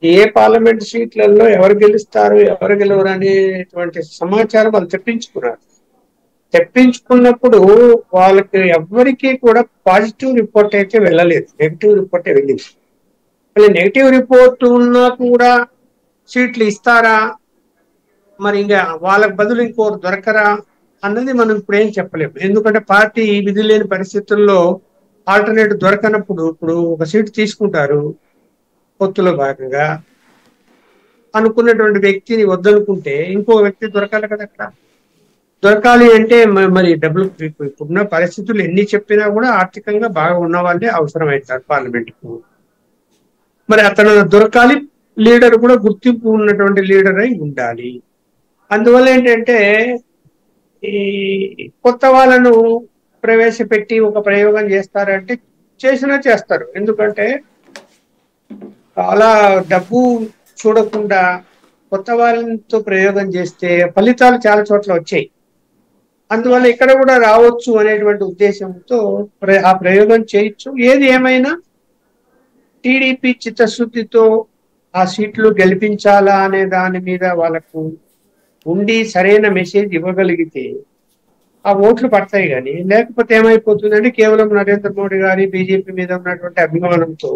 ఏ పార్లమెంట్ సీట్లలో ఎవరు గెలుస్తారు ఎవరు గెలవరు అనేటువంటి సమాచారం వాళ్ళు తెప్పించుకున్నప్పుడు వాళ్ళకి ఎవరికి కూడా పాజిటివ్ రిపోర్ట్ అయితే వెళ్ళలేదు, నెగిటివ్ రిపోర్టే వెళ్ళింది. మళ్ళీ నెగిటివ్ రిపోర్ట్ ఉన్నా కూడా సీట్లు ఇస్తారా, మరి ఇంకా వాళ్ళకి బదులు ఇంకోరు దొరకరా అన్నది మనం ఇప్పుడు ఏం చెప్పలేము. ఎందుకంటే పార్టీ విధి లేని పరిస్థితుల్లో ఆల్టర్నేటివ్ దొరకనప్పుడు ఇప్పుడు ఒక సీటు తీసుకుంటారు, పొత్తులో భాగంగా అనుకున్నటువంటి వ్యక్తిని వద్దనుకుంటే ఇంకో వ్యక్తి దొరకాలి కదా. అక్కడ దొరకాలి అంటే మరి డబ్బులు, ఇప్పుడున్న పరిస్థితులు ఎన్ని చెప్పినా కూడా ఆర్థికంగా బాగా ఉన్న వాళ్ళే అవసరం అవుతారు పార్లమెంట్కు. మరి అతను దొరకాలి, లీడర్ కూడా గుర్తింపు ఉన్నటువంటి లీడర్ అయి ఉండాలి. అందువల్ల ఏంటంటే ఈ కొత్త వాళ్ళను ప్రవేశపెట్టి ఒక ప్రయోగం చేస్తారంటే చేస్తారు. ఎందుకంటే అలా డబ్బు చూడకుండా కొత్త వాళ్ళతో ప్రయోగం చేస్తే ఫలితాలు చాలా చోట్ల వచ్చాయి. అందువల్ల ఇక్కడ కూడా రావచ్చు అనేటువంటి ఉద్దేశంతో ఆ ప్రయోగం చేయొచ్చు. ఏది ఏమైనా టీడీపీ చిత్తశుద్ధితో ఆ సీట్లు గెలిపించాలా అనే దాని మీద వాళ్ళకు ఉండి సరైన మెసేజ్ ఇవ్వగలిగితే ఆ ఓట్లు పడతాయి. కానీ లేకపోతే ఏమైపోతుందంటే కేవలం నరేంద్ర మోడీ గారి బీజేపీ మీద ఉన్నటువంటి అభిమానంతో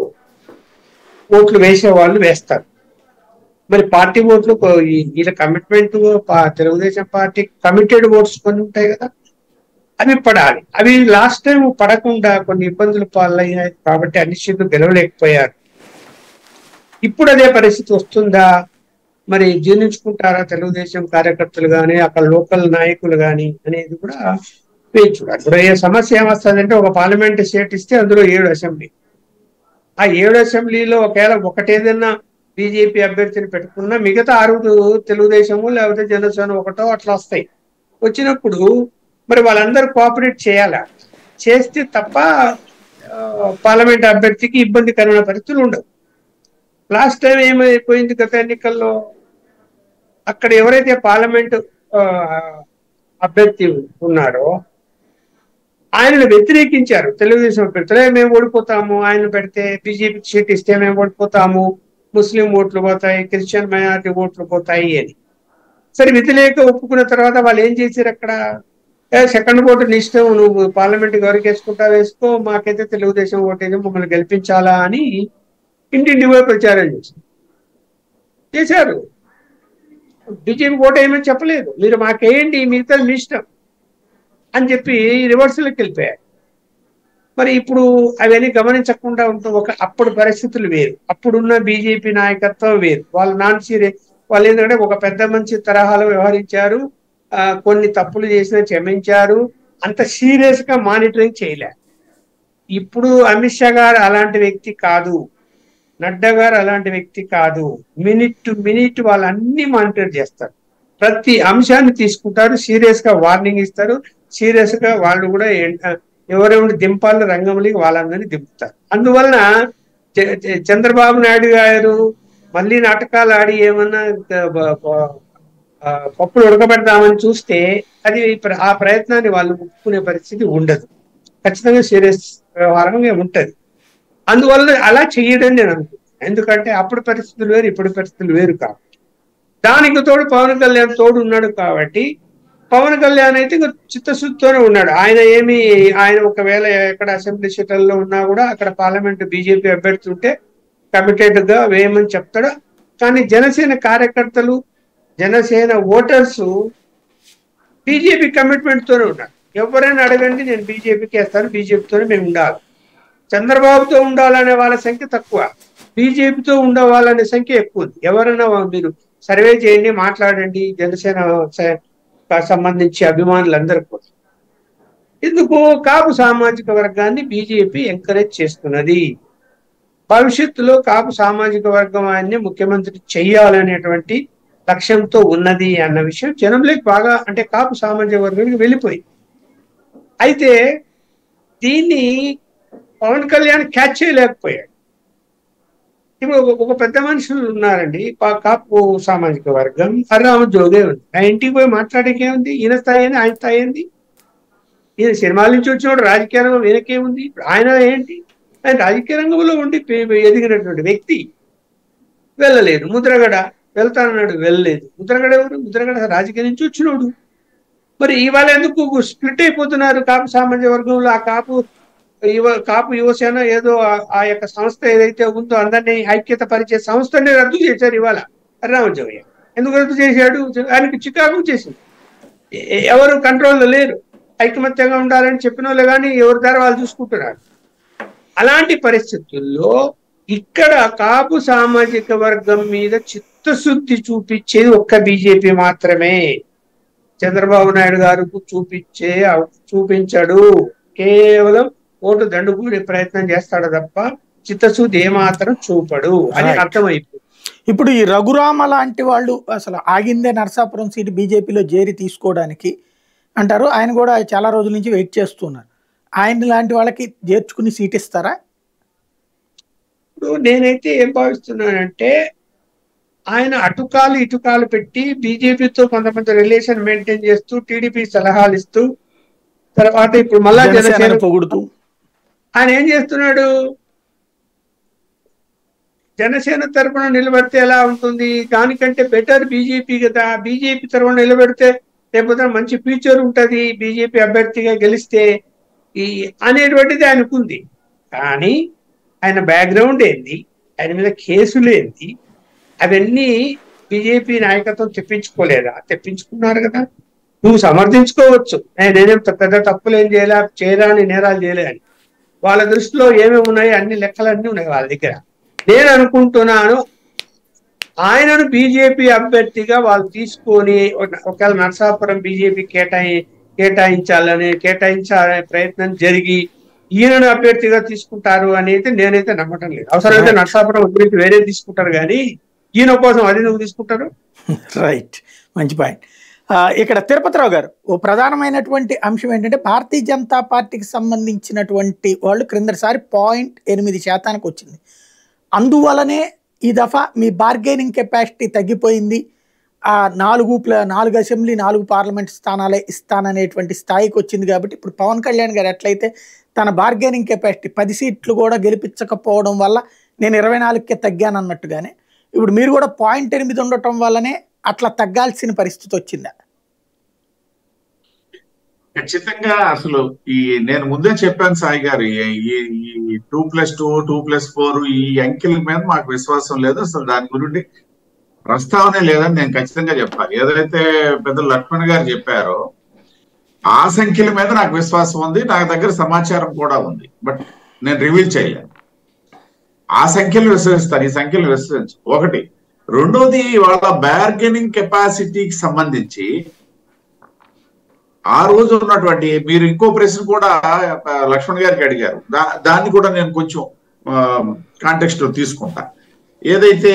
ఓట్లు వేసే వాళ్ళు వేస్తారు. మరి పార్టీ ఓట్లు వీళ్ళ commitment, Telugu Desam party committed votes కొన్ని ఉంటాయి కదా, అవి పడాలి. అవి లాస్ట్ టైం పడకుండా కొన్ని ఇబ్బందులు పాలయ్యాయి కాబట్టి అన్ని సీట్లు గెలవలేకపోయారు. ఇప్పుడు అదే పరిస్థితి వస్తుందా, మరి జీర్ణించుకుంటారా తెలుగుదేశం కార్యకర్తలు కానీ అక్కడ లోకల్ నాయకులు కానీ అనేది కూడా వేచి చూడాలి. ఇప్పుడు ఏ సమస్య ఏమొస్తుందంటే ఒక పార్లమెంట్ సీట్ ఇస్తే అందులో 7 అసెంబ్లీ, ఆ 7 అసెంబ్లీలో ఒకవేళ ఒకటేదన్నా బీజేపీ అభ్యర్థిని పెట్టుకున్నా మిగతా 6 తెలుగుదేశము లేకపోతే జనసేన ఒకటో అట్లా వస్తాయి. వచ్చినప్పుడు మరి వాళ్ళందరూ కోఆపరేట్ చేయాలా, చేస్తే తప్ప పార్లమెంట్ అభ్యర్థికి ఇబ్బందికరమైన పరిస్థితులు ఉండవు. లాస్ట్ టైం ఏమైపోయింది గత ఎన్నికల్లో, అక్కడ ఎవరైతే పార్లమెంట్ అభ్యర్థి ఉన్నారో ఆయనను వ్యతిరేకించారు తెలుగుదేశం అభ్యర్థులే. మేము ఓడిపోతాము, ఆయన పెడితే బీజేపీ సీట్ ఇస్తే మేము ఓడిపోతాము, ముస్లిం ఓట్లు పోతాయి, క్రిస్టియన్ మైనారిటీ ఓట్లు పోతాయి అని. సరే వ్యతిరేక ఒప్పుకున్న తర్వాత వాళ్ళు ఏం చేశారు, అక్కడ సెకండ్ ఓటు నీ ఇష్టం, నువ్వు పార్లమెంట్ ఎవరికి వేసుకుంటా వేసుకో, మాకైతే తెలుగుదేశం ఓటేది మమ్మల్ని గెలిపించాలా అని ఇంటింటిపై ప్రచారం చేశారు. బీజేపీ ఓటు ఏమని చెప్పలేదు, మీరు మాకేయండి మిగతా మీ ఇష్టం అని చెప్పి రివర్సల్కి వెళ్ళిపోయారు. మరి ఇప్పుడు అవన్నీ గమనించకుండా ఉంటాం. అప్పుడు పరిస్థితులు వేరు, అప్పుడున్న బీజేపీ నాయకత్వం వేరు. వాళ్ళు వాళ్ళు ఏంటంటే ఒక పెద్ద మంచి తరహాలో వ్యవహరించారు, కొన్ని తప్పులు చేసినా క్షమించారు, అంత సీరియస్ గా మానిటరింగ్ చేయలే. ఇప్పుడు అమిత్ షా గారు అలాంటి వ్యక్తి కాదు, నడ్డా గారు అలాంటి వ్యక్తి కాదు. మినిట్ టు మినిట్ వాళ్ళు అన్ని మానిటర్ చేస్తారు, ప్రతి అంశాన్ని తీసుకుంటారు, సీరియస్ గా వార్నింగ్ ఇస్తారు, సీరియస్ గా వాళ్ళు కూడా ఎవరెవరి దింపాలని రంగంలోకి వాళ్ళందరినీ దింపుతారు. అందువలన చంద్రబాబు నాయుడు గారు మళ్ళీ నాటకాలు ఆడి ఏమన్నా పప్పులు ఉడకబెడదామని చూస్తే అది ఆ ప్రయత్నాన్ని వాళ్ళు ఒప్పుకునే పరిస్థితి ఉండదు, ఖచ్చితంగా సీరియస్ వ్యవహారంగా ఉంటది. అందువల్ల అలా చెయ్యడం నేను అనుకుంటున్నాను. ఎందుకంటే అప్పుడు పరిస్థితులు వేరు, ఇప్పుడు పరిస్థితులు వేరు కాబట్టి. దానికి తోడు పవన్ కళ్యాణ్ తోడు ఉన్నాడు కాబట్టి పవన్ కళ్యాణ్ అయితే చిత్తశుద్ధితోనే ఉన్నాడు. ఆయన ఒకవేళ ఎక్కడ అసెంబ్లీ సీట్లలో ఉన్నా కూడా అక్కడ పార్లమెంట్ బీజేపీ అభ్యర్థి ఉంటే కమిటెడ్ గా వేయమని చెప్తాడు. కానీ జనసేన కార్యకర్తలు, జనసేన ఓటర్స్ బీజేపీ కమిట్మెంట్ తోనే ఉన్నారు. ఎవరైనా అడగండి, నేను బీజేపీకి వేస్తాను, బీజేపీతోనే మేము ఉండాలి. చంద్రబాబుతో ఉండాలనే వాళ్ళ సంఖ్య తక్కువ, బీజేపీతో ఉండే వాళ్ళనే సంఖ్య ఎక్కువ ఉంది. ఎవరైనా మీరు సర్వే చేయండి, మాట్లాడండి జనసేన సంబంధించి అభిమానులందరూ కూడా. ఎందుకు కాపు సామాజిక వర్గాన్ని బీజేపీ ఎంకరేజ్ చేస్తున్నది. భవిష్యత్తులో కాపు సామాజిక వర్గం ఆయన్ని ముఖ్యమంత్రి చెయ్యాలనేటువంటి లక్ష్యంతో ఉన్నది అన్న విషయం జనంలోకి బాగా, అంటే కాపు సామాజిక వర్గానికి వెళ్ళిపోయింది. అయితే దీన్ని పవన్ కళ్యాణ్ క్యాచ్ చేయలేకపోయాడు. ఇప్పుడు ఒక పెద్ద మనుషులు ఉన్నారండి కాపు సామాజిక వర్గం, హర్రామ జోగే ఉంది. ఆ ఇంటికి పోయి మాట్లాడేకే ఉంది, ఈయన స్థాయి ఏంది, ఆయన స్థాయి ఏంది? ఈయన సినిమాల నుంచి వచ్చినప్పుడు రాజకీయ రంగం ఈయనకేముంది? ఆయన ఏంటి, ఆయన రాజకీయ రంగంలో ఉండి ఎదిగినటువంటి వ్యక్తి. వెళ్ళలేదు. ముద్రగడ వెళ్తానన్నాడు, వెళ్ళలేదు. ముద్రగడ ఎవరు? ముద్రగడ రాజకీయ నుంచి వచ్చినోడు. మరి ఇవాళ ఎందుకు స్ప్లిట్ అయిపోతున్నారు కాపు సామాజిక వర్గంలో? ఆ కాపు యువసేన ఏదో ఆ యొక్క సంస్థ ఏదైతే ఉందో అందరినీ ఐక్యత పరిచే సంస్థని రద్దు చేశారు ఇవాళ రామజోయ్య. ఎందుకు రద్దు చేశాడు? ఆయనకి చికాకు చేసింది. ఎవరు కంట్రోల్లో లేరు, ఐకమత్యంగా ఉండాలని చెప్పిన వాళ్ళు కానీ ఎవరి ద్వారా వాళ్ళు చూసుకుంటున్నారు. అలాంటి పరిస్థితుల్లో ఇక్కడ కాపు సామాజిక వర్గం మీద చిత్తశుద్ధి చూపించేది ఒక్క బీజేపీ మాత్రమే. చంద్రబాబు నాయుడు గారు చూపించాడు, కేవలం ఓటు దండుకునే ప్రయత్నం చేస్తాడు తప్ప చిత్తశుద్ధి ఏమాత్రం చూపడు అని అర్థమైపోయింది. ఇప్పుడు ఈ రఘురామ లాంటి వాళ్ళు అసలు ఆగిందే నరసాపురం సీటు బీజేపీలో చేరి తీసుకోవడానికి అంటారు. ఆయన కూడా చాలా రోజుల నుంచి వెయిట్ చేస్తున్నారు. ఆయన లాంటి వాళ్ళకి చేర్చుకుని సీట్ ఇస్తారా? ఇప్పుడు నేనైతే ఏం భావిస్తున్నానంటే ఆయన అటుకాలు ఇటుకాలు పెట్టి బీజేపీతో కొంతమంది రిలేషన్ మెయింటైన్ చేస్తూ, టీడీపీ సలహాలు ఇస్తూ, తర్వాత ఇప్పుడు మళ్ళా జనసేన పొగుడుతూ ఆయన ఏం చేస్తున్నాడు? జనసేన తరఫున నిలబడితే ఎలా ఉంటుంది, దానికంటే బెటర్ బీజేపీ కదా, బీజేపీ తరఫున నిలబెడితే లేకపోతే మంచి ఫ్యూచర్ ఉంటుంది బీజేపీ అభ్యర్థిగా గెలిస్తే అనేటువంటిది ఆయనకుంది. కానీ ఆయన బ్యాక్గ్రౌండ్ ఏంది, ఆయన మీద కేసులు ఏంది, అవన్నీ బీజేపీ నాయకత్వం తెప్పించుకోలేదా? తెప్పించుకున్నారు కదా. నువ్వు సమర్థించుకోవచ్చు, నేనేం పెద్ద తప్పులు ఏం చేయరాని నేరాలు చేయలే అని. వాళ్ళ దృష్టిలో ఏమేమి ఉన్నాయి, అన్ని లెక్కలన్నీ ఉన్నాయి వాళ్ళ దగ్గర. నేను అనుకుంటున్నాను ఆయనను బీజేపీ అభ్యర్థిగా వాళ్ళు తీసుకొని ఒకవేళ నరసాపురం బీజేపీ కేటాయించాలనే ప్రయత్నం జరిగి ఈయనను అభ్యర్థిగా తీసుకుంటారు అనేది నేనైతే నమ్మటం లేదు. అవసరమైతే నరసాపురం గురించి వేరే తీసుకుంటారు కానీ ఈయన కోసం అది నువ్వు తీసుకుంటారు. రైట్, మంచి పాయింట్. ఇక్కడ తిరుపతిరావు గారు, ఓ ప్రధానమైనటువంటి అంశం ఏంటంటే భారతీయ జనతా పార్టీకి సంబంధించినటువంటి వాళ్ళు క్రిందసారి 0.8% వచ్చింది. అందువలనే ఈ దఫా మీ బార్గెనింగ్ కెపాసిటీ తగ్గిపోయింది. 4 అసెంబ్లీ 4 పార్లమెంట్ స్థానాలే ఇస్తాననేటువంటి స్థాయికి వచ్చింది. కాబట్టి ఇప్పుడు పవన్ కళ్యాణ్ గారు ఎట్లయితే తన బార్గెనింగ్ కెపాసిటీ 10 సీట్లు కూడా గెలిపించకపోవడం వల్ల నేను 24కే తగ్గానన్నట్టుగానే ఇప్పుడు మీరు కూడా 0.8 ఉండటం వల్లనే అట్లా తగ్గాల్సిన పరిస్థితి వచ్చిందా? ఖచ్చితంగా. అసలు నేను ముందే చెప్పాను సాయి గారు, ఈ 2+2 2+4 ఈ అంకెల మీద మాకు విశ్వాసం లేదు, అసలు దాని గురించి ప్రస్తావనే లేదని నేను ఖచ్చితంగా చెప్పాలి. ఏదైతే పెద్ద లక్ష్మణ్ గారు చెప్పారో ఆ సంఖ్యల మీద నాకు విశ్వాసం ఉంది, నాకు దగ్గర సమాచారం కూడా ఉంది. బట్ నేను రివీల్ చేయలేను. ఆ సంఖ్యలు విశ్వసిస్తాను, ఈ సంఖ్యలు విశ్వసించు. ఒకటి. రెండోది, వాళ్ళ బార్గెనింగ్ కెపాసిటీకి సంబంధించి ఆ రోజు ఉన్నటువంటి మీరు ఇంకో ప్రశ్న కూడా లక్ష్మణ్ గారికి అడిగారు, దాన్ని కూడా నేను కొంచెం కాంటెక్స్ట్ లో తీసుకుంటా. ఏదైతే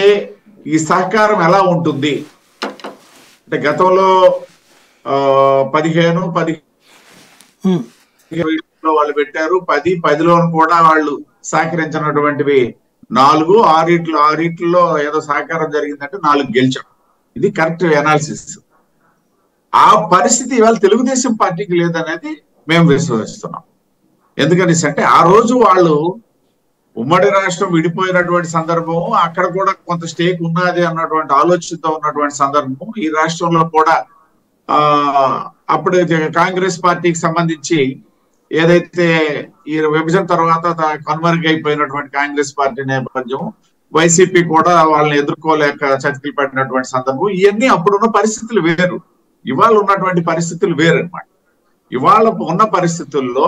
ఈ సహకారం ఎలా ఉంటుంది అంటే గతంలో 15 వాళ్ళు పెట్టారు, 10లో కూడా వాళ్ళు సహకరించినటువంటివి 4, 6లో ఏదో సహకారం జరిగిందంటే 4 గెలిచాం. ఇది కరెక్ట్ అనాలిసిస్. ఆ పరిస్థితి ఇవాళ తెలుగుదేశం పార్టీకి లేదనేది మేము విశ్వసిస్తున్నాం. ఎందుకని అంటే ఆ రోజు వాళ్ళు ఉమ్మడి రాష్ట్రం విడిపోయినటువంటి సందర్భం, అక్కడ కూడా కొంత స్టేక్ ఉన్నది అన్నటువంటి ఆలోచనతో ఉన్నటువంటి సందర్భం. ఈ రాష్ట్రంలో కూడా అప్పుడు కాంగ్రెస్ పార్టీకి సంబంధించి ఏదైతే ఈ విభజన తర్వాత కనుమరుగైపోయినటువంటి కాంగ్రెస్ పార్టీ నేపథ్యం, వైసీపీ కూడా వాళ్ళని ఎదుర్కోలేక చతికిలు పడినటువంటి సందర్భం. ఇవన్నీ అప్పుడున్న పరిస్థితులు వేరు, ఇవాళ ఉన్నటువంటి పరిస్థితులు వేరు అనమాట. ఇవాళ ఉన్న పరిస్థితుల్లో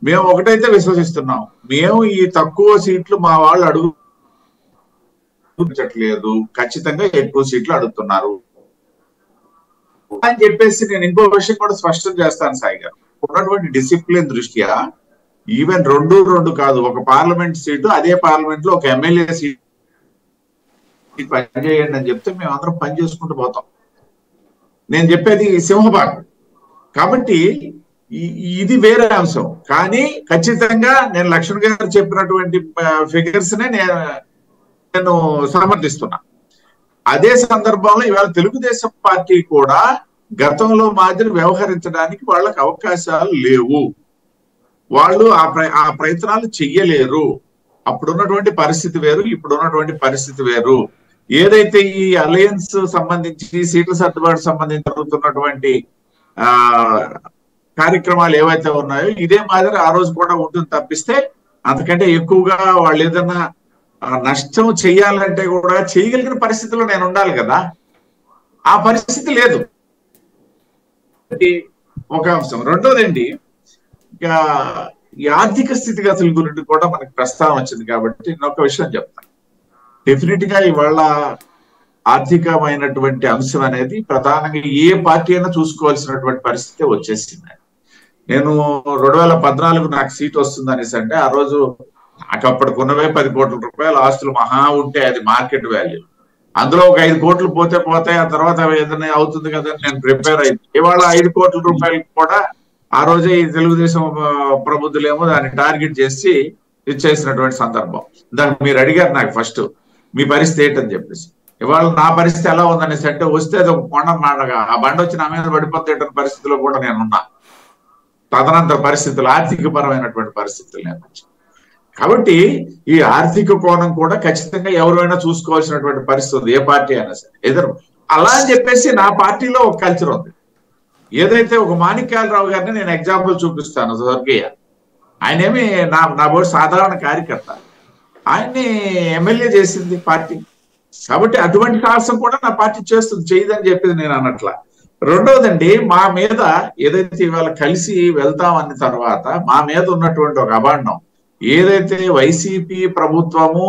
మేము ఒకటైతే విశ్వసిస్తున్నాం, మేము ఈ తక్కువ సీట్లు మా వాళ్ళు అడుగులేదు, ఖచ్చితంగా ఎక్కువ సీట్లు అడుగుతున్నారు అని చెప్పేసి నేను ఇంకో విషయం కూడా స్పష్టం చేస్తాను సాయి గారు. ఉన్నటువంటి డిసిప్లిన్ దృష్ట్యా ఈవెన్ 2 కాదు, ఒక పార్లమెంట్ సీటు, అదే పార్లమెంట్ లో ఒక ఎమ్మెల్యే సీట్ పనిచేయండి అని చెప్తే మేము అందరం పని చేసుకుంటూ పోతాం. నేను చెప్పేది సింహభాగం కాబట్టి ఇది వేరే అంశం. కానీ ఖచ్చితంగా నేను లక్ష్మణ్ గారు చెప్పినటువంటి ఫిగర్స్ నే నేను సమర్థిస్తున్నా. అదే సందర్భంలో ఇవాళ తెలుగుదేశం పార్టీ కూడా గతంలో మాదిరి వ్యవహరించడానికి వాళ్ళకి అవకాశాలు లేవు, వాళ్ళు ఆ ప్రయత్నాలు చెయ్యలేరు. అప్పుడున్నటువంటి పరిస్థితి వేరు, ఇప్పుడున్నటువంటి పరిస్థితి వేరు. ఏదైతే ఈ అలయన్స్ సంబంధించి సీట్ల సర్దుబాటు సంబంధించి జరుగుతున్నటువంటి కార్యక్రమాలు ఏవైతే ఉన్నాయో ఇదే మాదిరి ఆ రోజు కూడా ఉంటుంది తప్పిస్తే అంతకంటే ఎక్కువగా వాళ్ళు ఏదన్నా నష్టం చెయ్యాలంటే కూడా చేయగలిగిన పరిస్థితిలో నేను ఉండాలి కదా, ఆ పరిస్థితి లేదు. ఒక అంశం. రెండోదండి, ఈ ఆర్థిక స్థితిగతుల గురించి కూడా మనకు ప్రస్తావన వచ్చింది కాబట్టి నేను ఒక విషయం చెప్తాను. డెఫినెట్ గా ఇవాళ ఆర్థికమైనటువంటి అంశం అనేది ప్రధానంగా ఏ పార్టీ అయినా చూసుకోవాల్సినటువంటి పరిస్థితి వచ్చేసింది. నేను 2014 నాకు సీట్ వస్తుంది అనేసి అంటే ఆ రోజు నాకు అప్పటికున్నవే 10 కోట్ల రూపాయల ఆస్తులు మహా ఉంటే అది మార్కెట్ వాల్యూ. అందులో ఒక 5 కోట్లు పోతే ఆ తర్వాత ఏదైనా అవుతుంది కదా నేను ప్రిపేర్ అయింది. ఇవాళ 5 కోట్ల రూపాయలు కూడా ఆ రోజే ఈ తెలుగుదేశం ప్రబుద్ధులేమో దాన్ని టార్గెట్ చేసి ఇచ్చేసినటువంటి సందర్భం. దానికి మీరు అడిగారు నాకు ఫస్ట్ మీ పరిస్థితి ఏంటని చెప్పేసి. ఇవాళ నా పరిస్థితి ఎలా ఉందనేసి అంటే వస్తే అది ఒక కొండ మాటగా ఆ బండ వచ్చి నా మీద పడిపోతేటువంటి పరిస్థితిలో కూడా నేనున్నా. తదనంతర పరిస్థితులు, ఆర్థిక పరమైనటువంటి పరిస్థితులు నేర్పించాను. కాబట్టి ఈ ఆర్థిక కోణం కూడా ఖచ్చితంగా ఎవరైనా చూసుకోవాల్సినటువంటి పరిస్థితి ఉంది, ఏ పార్టీ అయినా సరే. ఎదురు అలా అని చెప్పేసి నా పార్టీలో ఒక కల్చర్ ఉంది. ఏదైతే ఒక మాణిక్యాలరావు గారిని నేను ఎగ్జాంపుల్ చూపిస్తాను, స్వర్గీయ. ఆయనేమి నా బోర్డు సాధారణ కార్యకర్త, ఆయన్ని ఎమ్మెల్యే చేసింది పార్టీ. కాబట్టి అటువంటి సాహసం కూడా నా పార్టీ చేస్తుంది, చేయదని చెప్పేది నేను అన్నట్ల. రెండవదండి, మా మీద ఏదైతే ఇవాళ కలిసి వెళ్తామన్న తర్వాత మా మీద ఉన్నటువంటి ఒక అభాండం, ఏదైతే వైసీపీ ప్రభుత్వము,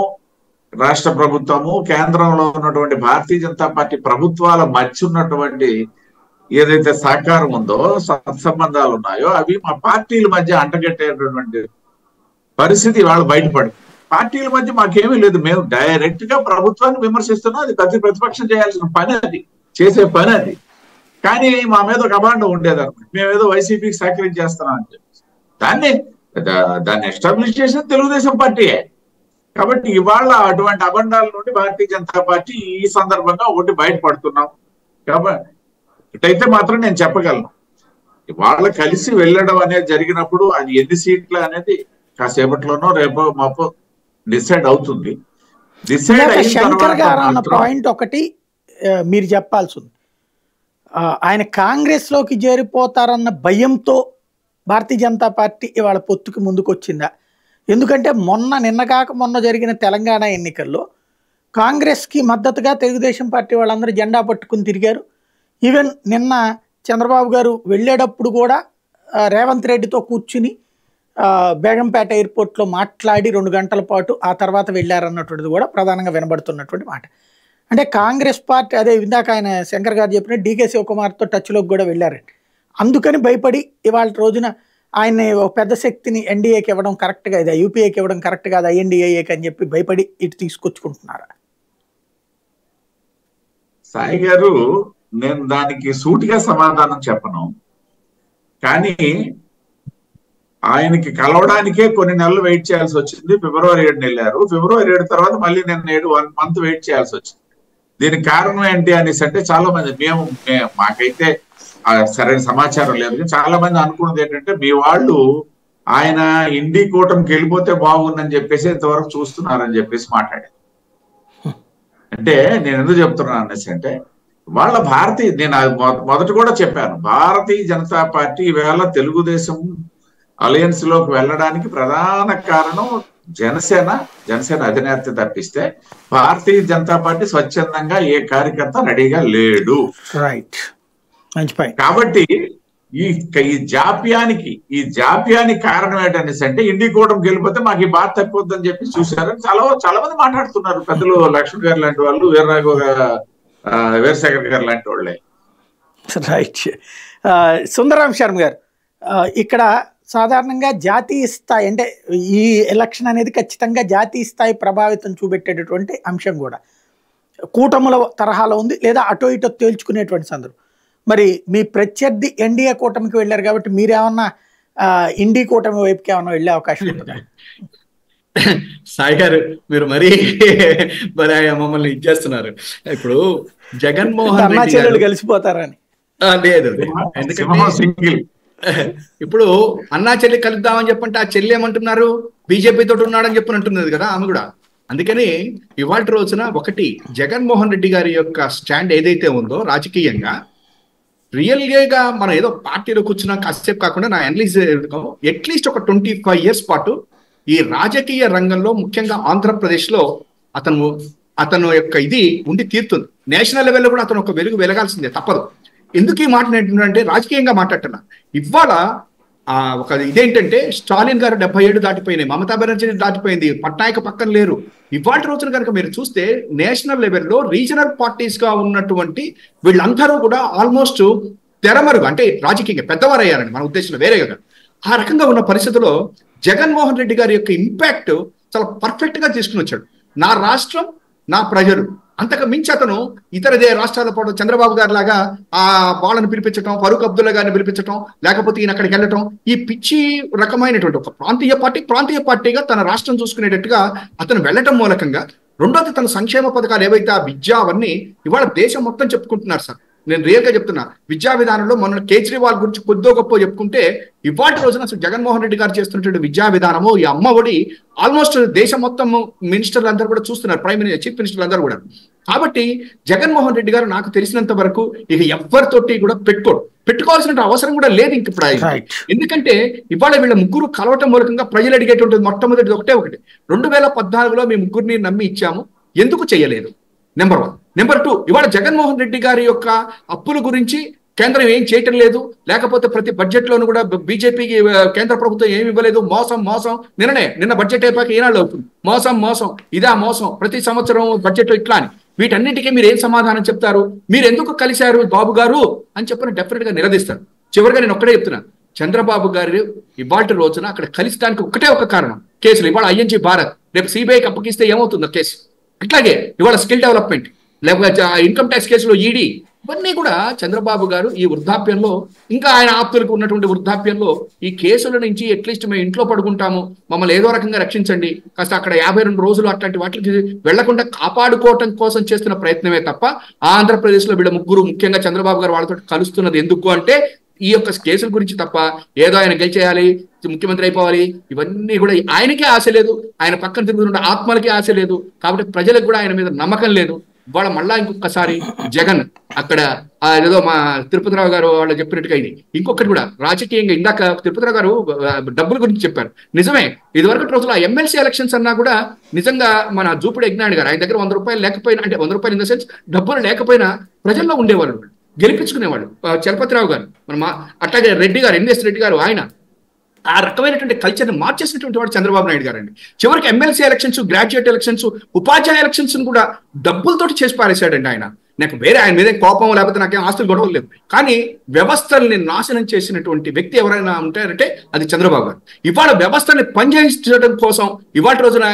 రాష్ట్ర ప్రభుత్వము, కేంద్రంలో ఉన్నటువంటి భారతీయ జనతా పార్టీ ప్రభుత్వాల మధ్య ఉన్నటువంటి ఏదైతే సహకారం ఉందో, సత్సంబంధాలు ఉన్నాయో అవి మా పార్టీల మధ్య అంటగట్టేటటువంటి పరిస్థితి వాళ్ళు బయటపడింది. పార్టీల మధ్య మాకేమీ లేదు, మేము డైరెక్ట్ గా ప్రభుత్వాన్ని విమర్శిస్తున్నాం. అది ప్రతిపక్షం చేయాల్సిన పని, అది చేసే పని అది. కానీ మా మీద ఒక అభాండం ఉండేదన్నమాట, మేమేదో వైసీపీకి సాక్రిఫైస్ చేస్తున్నాం అని చెప్పి. దాన్ని ఎస్టాబ్లిష్ చేసిన తెలుగుదేశం పార్టీయే. కాబట్టి ఇవాళ అటువంటి అభండాల నుండి భారతీయ జనతా పార్టీ ఈ సందర్భంగా ఒకటి బయటపడుతున్నాం. కాబట్టి ఇటైతే మాత్రం నేను చెప్పగలను, ఇవాళ కలిసి వెళ్ళడం అనేది జరిగినప్పుడు అది ఎన్ని సీట్లు అనేది కాసేపట్లోనో రేపో మాపో డిసైడ్ అవుతుంది. డిసైడ్ అయిన శంకర్ గారు అన్న పాయింట్ ఒకటి మీరు చెప్పాల్సి ఉంది. ఆయన కాంగ్రెస్ లోకి చేరిపోతారన్న భయంతో భారతీయ జనతా పార్టీ ఇవాళ పొత్తుకి ముందుకు వచ్చిందా? ఎందుకంటే నిన్న కాక మొన్న జరిగిన తెలంగాణ ఎన్నికల్లో కాంగ్రెస్కి మద్దతుగా తెలుగుదేశం పార్టీ వాళ్ళందరూ జెండా పట్టుకుని తిరిగారు. ఈవెన్ నిన్న చంద్రబాబు గారు వెళ్ళేటప్పుడు కూడా రేవంత్ రెడ్డితో కూర్చుని బేగంపేట ఎయిర్పోర్ట్లో మాట్లాడి 2 గంటల పాటు ఆ తర్వాత వెళ్ళారన్నటువంటిది కూడా ప్రధానంగా వినబడుతున్నటువంటి మాట. అంటే కాంగ్రెస్ పార్టీ, అదే ఇందాక ఆయన శంకర్ గారు చెప్పిన డీకే శివకుమార్తో టచ్లోకి కూడా వెళ్ళారండి. అందుకని భయపడి ఇవాళ రోజున ఆయన ఒక పెద్ద శక్తిని ఎన్డీఏకి ఇవ్వడం కరెక్ట్ కాదు, యూపీఏకి ఇవ్వడం కరెక్ట్ కాదు, ఐఎన్డీఏకి అని చెప్పి భయపడి ఇటు తీసుకొచ్చుకుంటున్నారు. సాయి గారు, నేను దానికి సూటిగా సమాధానం చెప్పను, కానీ ఆయనకి కలవడానికే కొన్ని నెలలు వెయిట్ చేయాల్సి వచ్చింది. ఫిబ్రవరి 7 వెళ్ళారు. ఫిబ్రవరి 7 తర్వాత మళ్ళీ నేను 1 month వెయిట్ చేయాల్సి వచ్చింది. దీనికి కారణం ఏంటి అనేసి అంటే చాలా మంది మాకైతే సరైన సమాచారం లేదు, చాలా మంది అనుకున్నది ఏంటంటే మీ వాళ్ళు ఆయన ఇండి కూటమికి వెళ్ళిపోతే బాగుందని చెప్పేసి ఇంతవరకు చూస్తున్నారని చెప్పేసి మాట్లాడారు. అంటే నేను ఎందుకు చెప్తున్నాను అనేసి అంటే వాళ్ళ నేను మొదట కూడా చెప్పాను, భారతీయ జనతా పార్టీ ఈవేళ తెలుగుదేశం అలయన్స్ లోకి వెళ్ళడానికి ప్రధాన కారణం జనసేన అధినేత తప్పిస్తే భారతీయ జనతా పార్టీ స్వచ్ఛందంగా ఏ కార్యకర్త రెడీగా లేడు. రైట్, మంచి పాయింట్. కాబట్టి ఈ జాప్యానికి కారణం ఏంటనేసి అంటే ఇండి కూటమికి వెళ్ళిపోతే మాకు ఈ బాధ తప్పిపోద్దని చెప్పి చూశారని చాలా మంది మాట్లాడుతున్నారు. పెద్దలు లక్ష్మణ్ గారు లాంటి వాళ్ళు, వీరశేఖర్ గారు లాంటి వాళ్ళే. రైట్. సుందరరాం శర్మ గారు, ఇక్కడ సాధారణంగా జాతీయ స్థాయి అంటే ఈ ఎలక్షన్ అనేది ఖచ్చితంగా జాతీయ స్థాయి ప్రభావితం చూపెట్టేటటువంటి అంశం కూడా కూటముల తరహాలో ఉంది, లేదా అటో ఇటో తేల్చుకునేటువంటి సందర్భం. మరి మీ ప్రత్యర్థి ఎన్డీఏ కూటమికి వెళ్ళారు కాబట్టి మీరేమన్నా ఇండి కూటమి వైపుకి ఏమన్నా వెళ్ళే అవకాశం ఉంటుందా? సాయి గారు, మీరు మరీ మమ్మల్ని ఇచ్చేస్తున్నారు. ఇప్పుడు జగన్మోహన్ రెడ్డి గారు కలిసిపోతారని లేదు, ఎందుకంటే ఇప్పుడు అన్నా చెల్లి కలుద్దామని చెప్పంటే ఆ చెల్లి ఏమంటున్నారు, బీజేపీ తోటి ఉన్నాడని చెప్పని అంటున్నది కదా ఆమె కూడా. అందుకని ఇవాళ రోజున ఒకటి జగన్మోహన్ రెడ్డి గారి యొక్క స్టాండ్ ఏదైతే ఉందో రాజకీయంగా రియల్గా మనం ఏదో పార్టీలో కూర్చున్నా కాసేపు కాకుండా నా అనలైజ్ అట్లీస్ట్ ఒక 25 years పాటు ఈ రాజకీయ రంగంలో ముఖ్యంగా ఆంధ్రప్రదేశ్ లో అతను యొక్క ఇది ఉండి తీరుతుంది. నేషనల్ లెవెల్లో కూడా అతను ఒక వెలుగు వెలగాల్సిందే, తప్పదు. ఎందుకు ఈ మాట ఏంటంటే రాజకీయంగా మాట్లాడుతున్నా. ఇవాళ ఒక ఇదేంటంటే స్టాలిన్ గారు 77 దాటిపోయినాయి, మమతా బెనర్జీ దాటిపోయింది, పట్నాయక్ పక్కన లేరు. ఇవాళ రోజున కనుక మీరు చూస్తే నేషనల్ లెవెల్లో రీజనల్ పార్టీస్ గా ఉన్నటువంటి వీళ్ళందరూ కూడా ఆల్మోస్ట్ తెరమరుగు, అంటే రాజకీయంగా పెద్దవారు అయ్యారని మన ఉద్దేశంలో, వేరే కదా. ఆ రకంగా ఉన్న పరిస్థితుల్లో జగన్మోహన్ రెడ్డి గారి యొక్క ఇంపాక్ట్ చాలా పర్ఫెక్ట్ గా తీసుకుని వచ్చాడు. నా రాష్ట్రం, నా ప్రజలు, అంతకు మించి అతను ఇతర రాష్ట్రాల పాటు చంద్రబాబు గారి లాగా ఆ వాళ్ళని పిలిపించడం, ఫరూక్ అబ్దుల్లా గారిని పిలిపించడం, లేకపోతే ఈయన అక్కడికి వెళ్ళటం, ఈ పిచ్చి రకమైనటువంటి ఒక ప్రాంతీయ పార్టీగా తన రాష్ట్రం చూసుకునేటట్టుగా అతను వెళ్ళటం మూలకంగా, రెండోది తన సంక్షేమ పథకాలు ఏవైతే ఆ విద్య అవన్నీ ఇవాళ దేశం మొత్తం చెప్పుకుంటున్నారు సార్. నేను రియల్ గా చెప్తున్నా, విద్యా విధానంలో మొన్న కేజ్రీవాల్ గురించి కొద్దో గొప్ప చెప్పుకుంటే ఇవాటి రోజున అసలు జగన్మోహన్ రెడ్డి గారు చేస్తున్నటువంటి విద్యా విధానము, ఈ అమ్మ ఒడి ఆల్మోస్ట్ దేశం మొత్తం మినిస్టర్లు అందరూ కూడా చూస్తున్నారు, చీఫ్ మినిస్టర్లు అందరూ కూడా. కాబట్టి జగన్మోహన్ రెడ్డి గారు నాకు తెలిసినంత వరకు ఇక ఎవరితోటి కూడా పెట్టుకోవాల్సిన అవసరం కూడా లేదు ఇంక ఇప్పుడు. ఎందుకంటే ఇవాళ వీళ్ళ ముగ్గురు కలవటం మూలకంగా ప్రజలు అడిగేటువంటిది మొట్టమొదటిది ఒకటే, 2014లో మీ ముగ్గురిని నమ్మి ఇచ్చాము, ఎందుకు చేయలేదు? నెంబర్ 1. నెంబర్ 2, ఇవాళ జగన్మోహన్ రెడ్డి గారి యొక్క అప్పుల గురించి కేంద్రం ఏం చేయటం లేదు, లేకపోతే ప్రతి బడ్జెట్ లోను కూడా బీజేపీకి కేంద్ర ప్రభుత్వం ఏమి ఇవ్వలేదు, మోసం. నిన్న బడ్జెట్ అయిపోయాక ఏనాళ్ళు అవుతుంది, మోసం, ఇదా మోసం, ప్రతి సంవత్సరం బడ్జెట్ లో ఇట్లా అని. వీటన్నిటికీ మీరు ఏం సమాధానం చెప్తారు? మీరు ఎందుకు కలిశారు బాబు గారు అని చెప్పని డెఫినెట్ గా నిలదీస్తారు. చివరిగా నేను ఒక్కడే చెప్తున్నా, చంద్రబాబు గారు ఇవాళ రోజున అక్కడ కలిసడానికి ఒకటే ఒక కారణం, కేసులు. ఇవాళ ఐఎన్జీ భారత్, రేపు సిబిఐకి అప్పగిస్తే ఏమవుతుందో కేసు. అట్లాగే ఇవాళ స్కిల్ డెవలప్మెంట్, లేకపోతే ఇన్కమ్ ట్యాక్స్ కేసులో ఈడీ, ఇవన్నీ కూడా చంద్రబాబు గారు ఈ వృద్ధాప్యంలో, ఇంకా ఆయన ఆప్తులకు ఉన్నటువంటి వృద్ధాప్యంలో ఈ కేసుల నుంచి అట్లీస్ట్ మేము ఇంట్లో పడుకుంటాము, మమ్మల్ని ఏదో రకంగా రక్షించండి, కాస్త అక్కడ 52 రోజులు అట్లాంటి వాటికి వెళ్లకుండా కాపాడుకోవటం కోసం చేస్తున్న ప్రయత్నమే తప్ప ఆంధ్రప్రదేశ్ లో వీళ్ళ ముగ్గురు ముఖ్యంగా చంద్రబాబు గారు వాళ్ళతో కలుస్తున్నది ఎందుకు అంటే ఈ యొక్క కేసుల గురించి తప్ప, ఏదో ఆయన గెలిచేయాలి, ముఖ్యమంత్రి అయిపోవాలి, ఇవన్నీ కూడా ఆయనకే ఆశ లేదు, ఆయన పక్కన తిరుగుతున్న ఆత్మలకి ఆశ లేదు. కాబట్టి ప్రజలకు కూడా ఆయన మీద నమ్మకం లేదు. వాళ్ళ మళ్ళా ఇంకొకసారి జగన్ అక్కడ ఏదో మా తిరుపతిరావు గారు వాళ్ళు చెప్పినట్టుగా ఇది ఇంకొకటి కూడా రాజకీయంగా, ఇందాక తిరుపతిరావు గారు డబ్బుల గురించి చెప్పారు. నిజమే, ఇదివరకు రోజులు ఆ ఎమ్మెల్సీ ఎలక్షన్స్ అన్నా కూడా నిజంగా మన జూపుడు యజ్ఞాని గారు ఆయన దగ్గర 100 రూపాయలు లేకపోయినా, అంటే 100 రూపాయలు ఇన్ ద సెన్స్ డబ్బులు లేకపోయినా ప్రజల్లో ఉండేవాళ్ళు, గెలిపించుకునేవాళ్ళు. చలపతిరావు గారు, అట్లాగే రెడ్డి గారు, ఎన్ఎస్ రెడ్డి గారు, ఆయన ఆ రకమైనటువంటి కల్చర్ని మార్చేసినటువంటి వాడు చంద్రబాబు నాయుడు గారు అండి. చివరికి ఎమ్మెల్సీ ఎలక్షన్స్, గ్రాడ్యుయేట్ ఎలక్షన్స్, ఉపాధ్యాయ ఎలక్షన్స్ కూడా డబ్బులతోటి చేసి పారేశాడండి ఆయన. నాకు వేరే ఆయన మీద కోపం లేకపోతే నాకేం ఆస్తులు గొడవలు లేవు. కానీ వ్యవస్థల్ని నాశనం చేసినటువంటి వ్యక్తి ఎవరైనా ఉంటారంటే అది చంద్రబాబు గారు. ఇవాళ వ్యవస్థని పనిచేయించడం కోసం ఇవాళ రోజున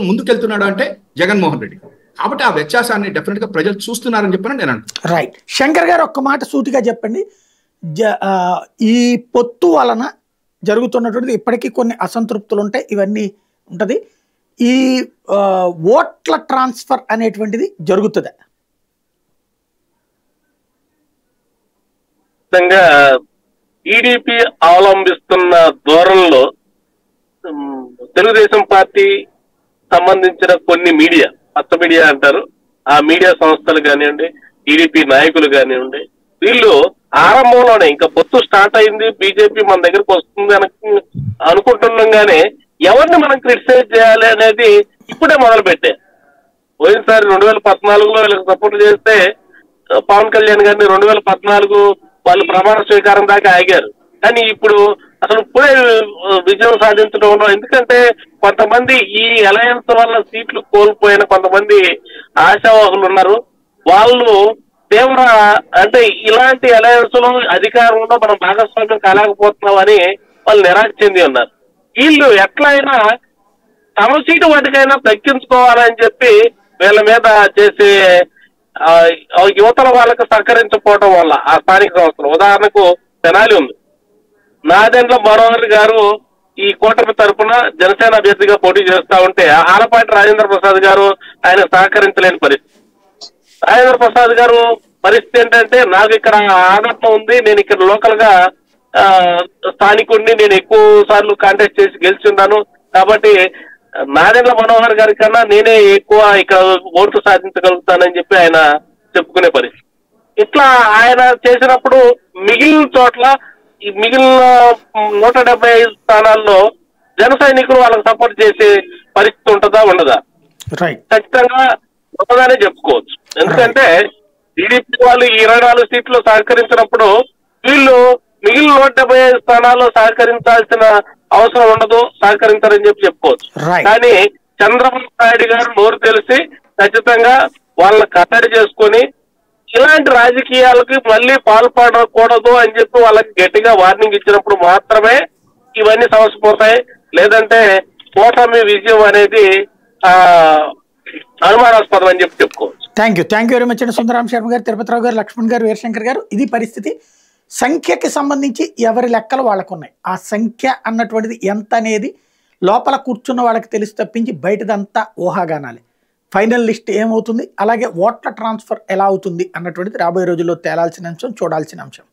ముందుకెళ్తున్నాడు అంటే జగన్మోహన్ రెడ్డి. కాబట్టి ఆ వ్యత్యాసాన్ని డెఫినెట్ గా ప్రజలు చూస్తున్నారని చెప్పని నేను అంటున్నాను. రైట్. శంకర్ గారు ఒక్క మాట సూటిగా చెప్పండి. ఈ పొత్తు వలన జరుగుతున్నటువంటిది ఇప్పటికీ కొన్ని అసంతృప్తులు ఉంటాయి, ఇవన్నీ ఉంటది. ఈ ఓట్ల ట్రాన్స్ఫర్ అనేటువంటిది జరుగుతుందా? టీడీపీ అవలంబిస్తున్న ధోరణిలో తెలుగుదేశం పార్టీ సంబంధించిన కొన్ని మీడియా, పచ్చ మీడియా అంటారు, ఆ మీడియా సంస్థలు కానివ్వండి, టీడీపీ నాయకులు కానివ్వండి, వీళ్ళు ఆరంభంలోనే ఇంకా పొత్తు స్టార్ట్ అయింది, బీజేపీ మన దగ్గరకు వస్తుంది అనుకుంటున్నాం కానీ ఎవరిని మనం క్రిటిసైజ్ చేయాలి అనేది ఇప్పుడే మొదలు పెట్టే. పోయినసారి 2014లో వీళ్ళకి సపోర్ట్ చేస్తే పవన్ కళ్యాణ్ గారిని 2014 వాళ్ళు ప్రమాణ స్వీకారం దాకా ఆగారు. కానీ ఇప్పుడు అసలు ఇప్పుడే విజయం సాధించడంలో, ఎందుకంటే కొంతమంది ఈ అలయన్స్ వల్ల సీట్లు కోల్పోయిన కొంతమంది ఆశావాహులు ఉన్నారు. వాళ్ళు తీవ్ర అంటే ఇలాంటి అలయన్స్ లో అధికారంలో మనం భాగస్వామ్యం కాలేకపోతున్నామని వాళ్ళు నిరాశ చెంది ఉన్నారు. వీళ్ళు ఎట్లయినా తమ సీటు వాటికైనా దక్కించుకోవాలని చెప్పి వీళ్ళ మీద చేసే యువతల వాళ్ళకి సహకరించకపోవడం వల్ల ఆ స్థానిక సంస్థలు, ఉదాహరణకు తెనాలి ఉంది, నాదెండ్ల మనోహర్ గారు ఈ కూటమి తరఫున జనసేన అభ్యర్థిగా పోటీ చేస్తా ఉంటే ఆలపాటి రాజేంద్ర ప్రసాద్ గారు ఆయన సహకరించలేని పరిస్థితి. రాజేంద్ర ప్రసాద్ గారు పరిస్థితి ఏంటంటే, నాకు ఇక్కడ ఆదర్శం ఉంది, నేను ఇక్కడ లోకల్ గా స్థానికుడిని, నేను ఎక్కువ సార్లు కాంటాక్ట్ చేసి గెలిచున్నాను, కాబట్టి నాదెండ్ల మనోహర్ గారి కన్నా నేనే ఎక్కువ ఇక్కడ ఓట్లు సాధించగలుగుతానని చెప్పి ఆయన చెప్పుకునే పరిస్థితి. ఇట్లా ఆయన చేసినప్పుడు మిగిలిన చోట్ల ఈ మిగిలిన 175 స్థానాల్లో జన సైనికులు వాళ్ళకి సపోర్ట్ చేసే పరిస్థితి ఉంటుందా ఉండదా? ఖచ్చితంగా ఉండదానే చెప్పుకోవచ్చు. ఎందుకంటే టీడీపీ వాళ్ళు 24 సీట్లు సహకరించినప్పుడు వీళ్ళు మిగిలిన 175 స్థానాల్లో సహకరించాల్సిన అవసరం ఉండదు, సహకరించారని చెప్పి చెప్పుకోవచ్చు. కానీ చంద్రబాబు నాయుడు గారు నోరు తెలిసి ఖచ్చితంగా వాళ్ళని కట్టడి చేసుకొని ఇలాంటి రాజకీయాలకి మళ్ళీ పాల్పడకూడదు అని చెప్పి వాళ్ళకి గట్టిగా వార్నింగ్ ఇచ్చినప్పుడు మాత్రమే ఇవన్నీ సమస్యపోతాయి. లేదంటే కూటమి విజయం అనేది అనుమానాస్పదం అని చెప్పి చెప్పుకోవచ్చు. థ్యాంక్ యూ వెరీ మచ్ అండి. సుందరాం శర్మ గారు, తిరుపతిరావు గారు, లక్ష్మణ్ గారు, వీరశంకర్ గారు. ఇది పరిస్థితి. సంఖ్యకి సంబంధించి ఎవరి లెక్కలు వాళ్ళకు ఉన్నాయి. ఆ సంఖ్య అన్నటువంటిది ఎంత అనేది లోపల కూర్చున్న వాళ్ళకి తెలిసి తప్పించి బయటదంతా ఊహాగానాలి. ఫైనల్ లిస్ట్ ఏమవుతుంది, అలాగే ఓట్ల ట్రాన్స్ఫర్ ఎలా అవుతుంది అన్నటువంటిది రాబోయే రోజుల్లో తేలాల్సిన అంశం, చూడాల్సిన అంశం.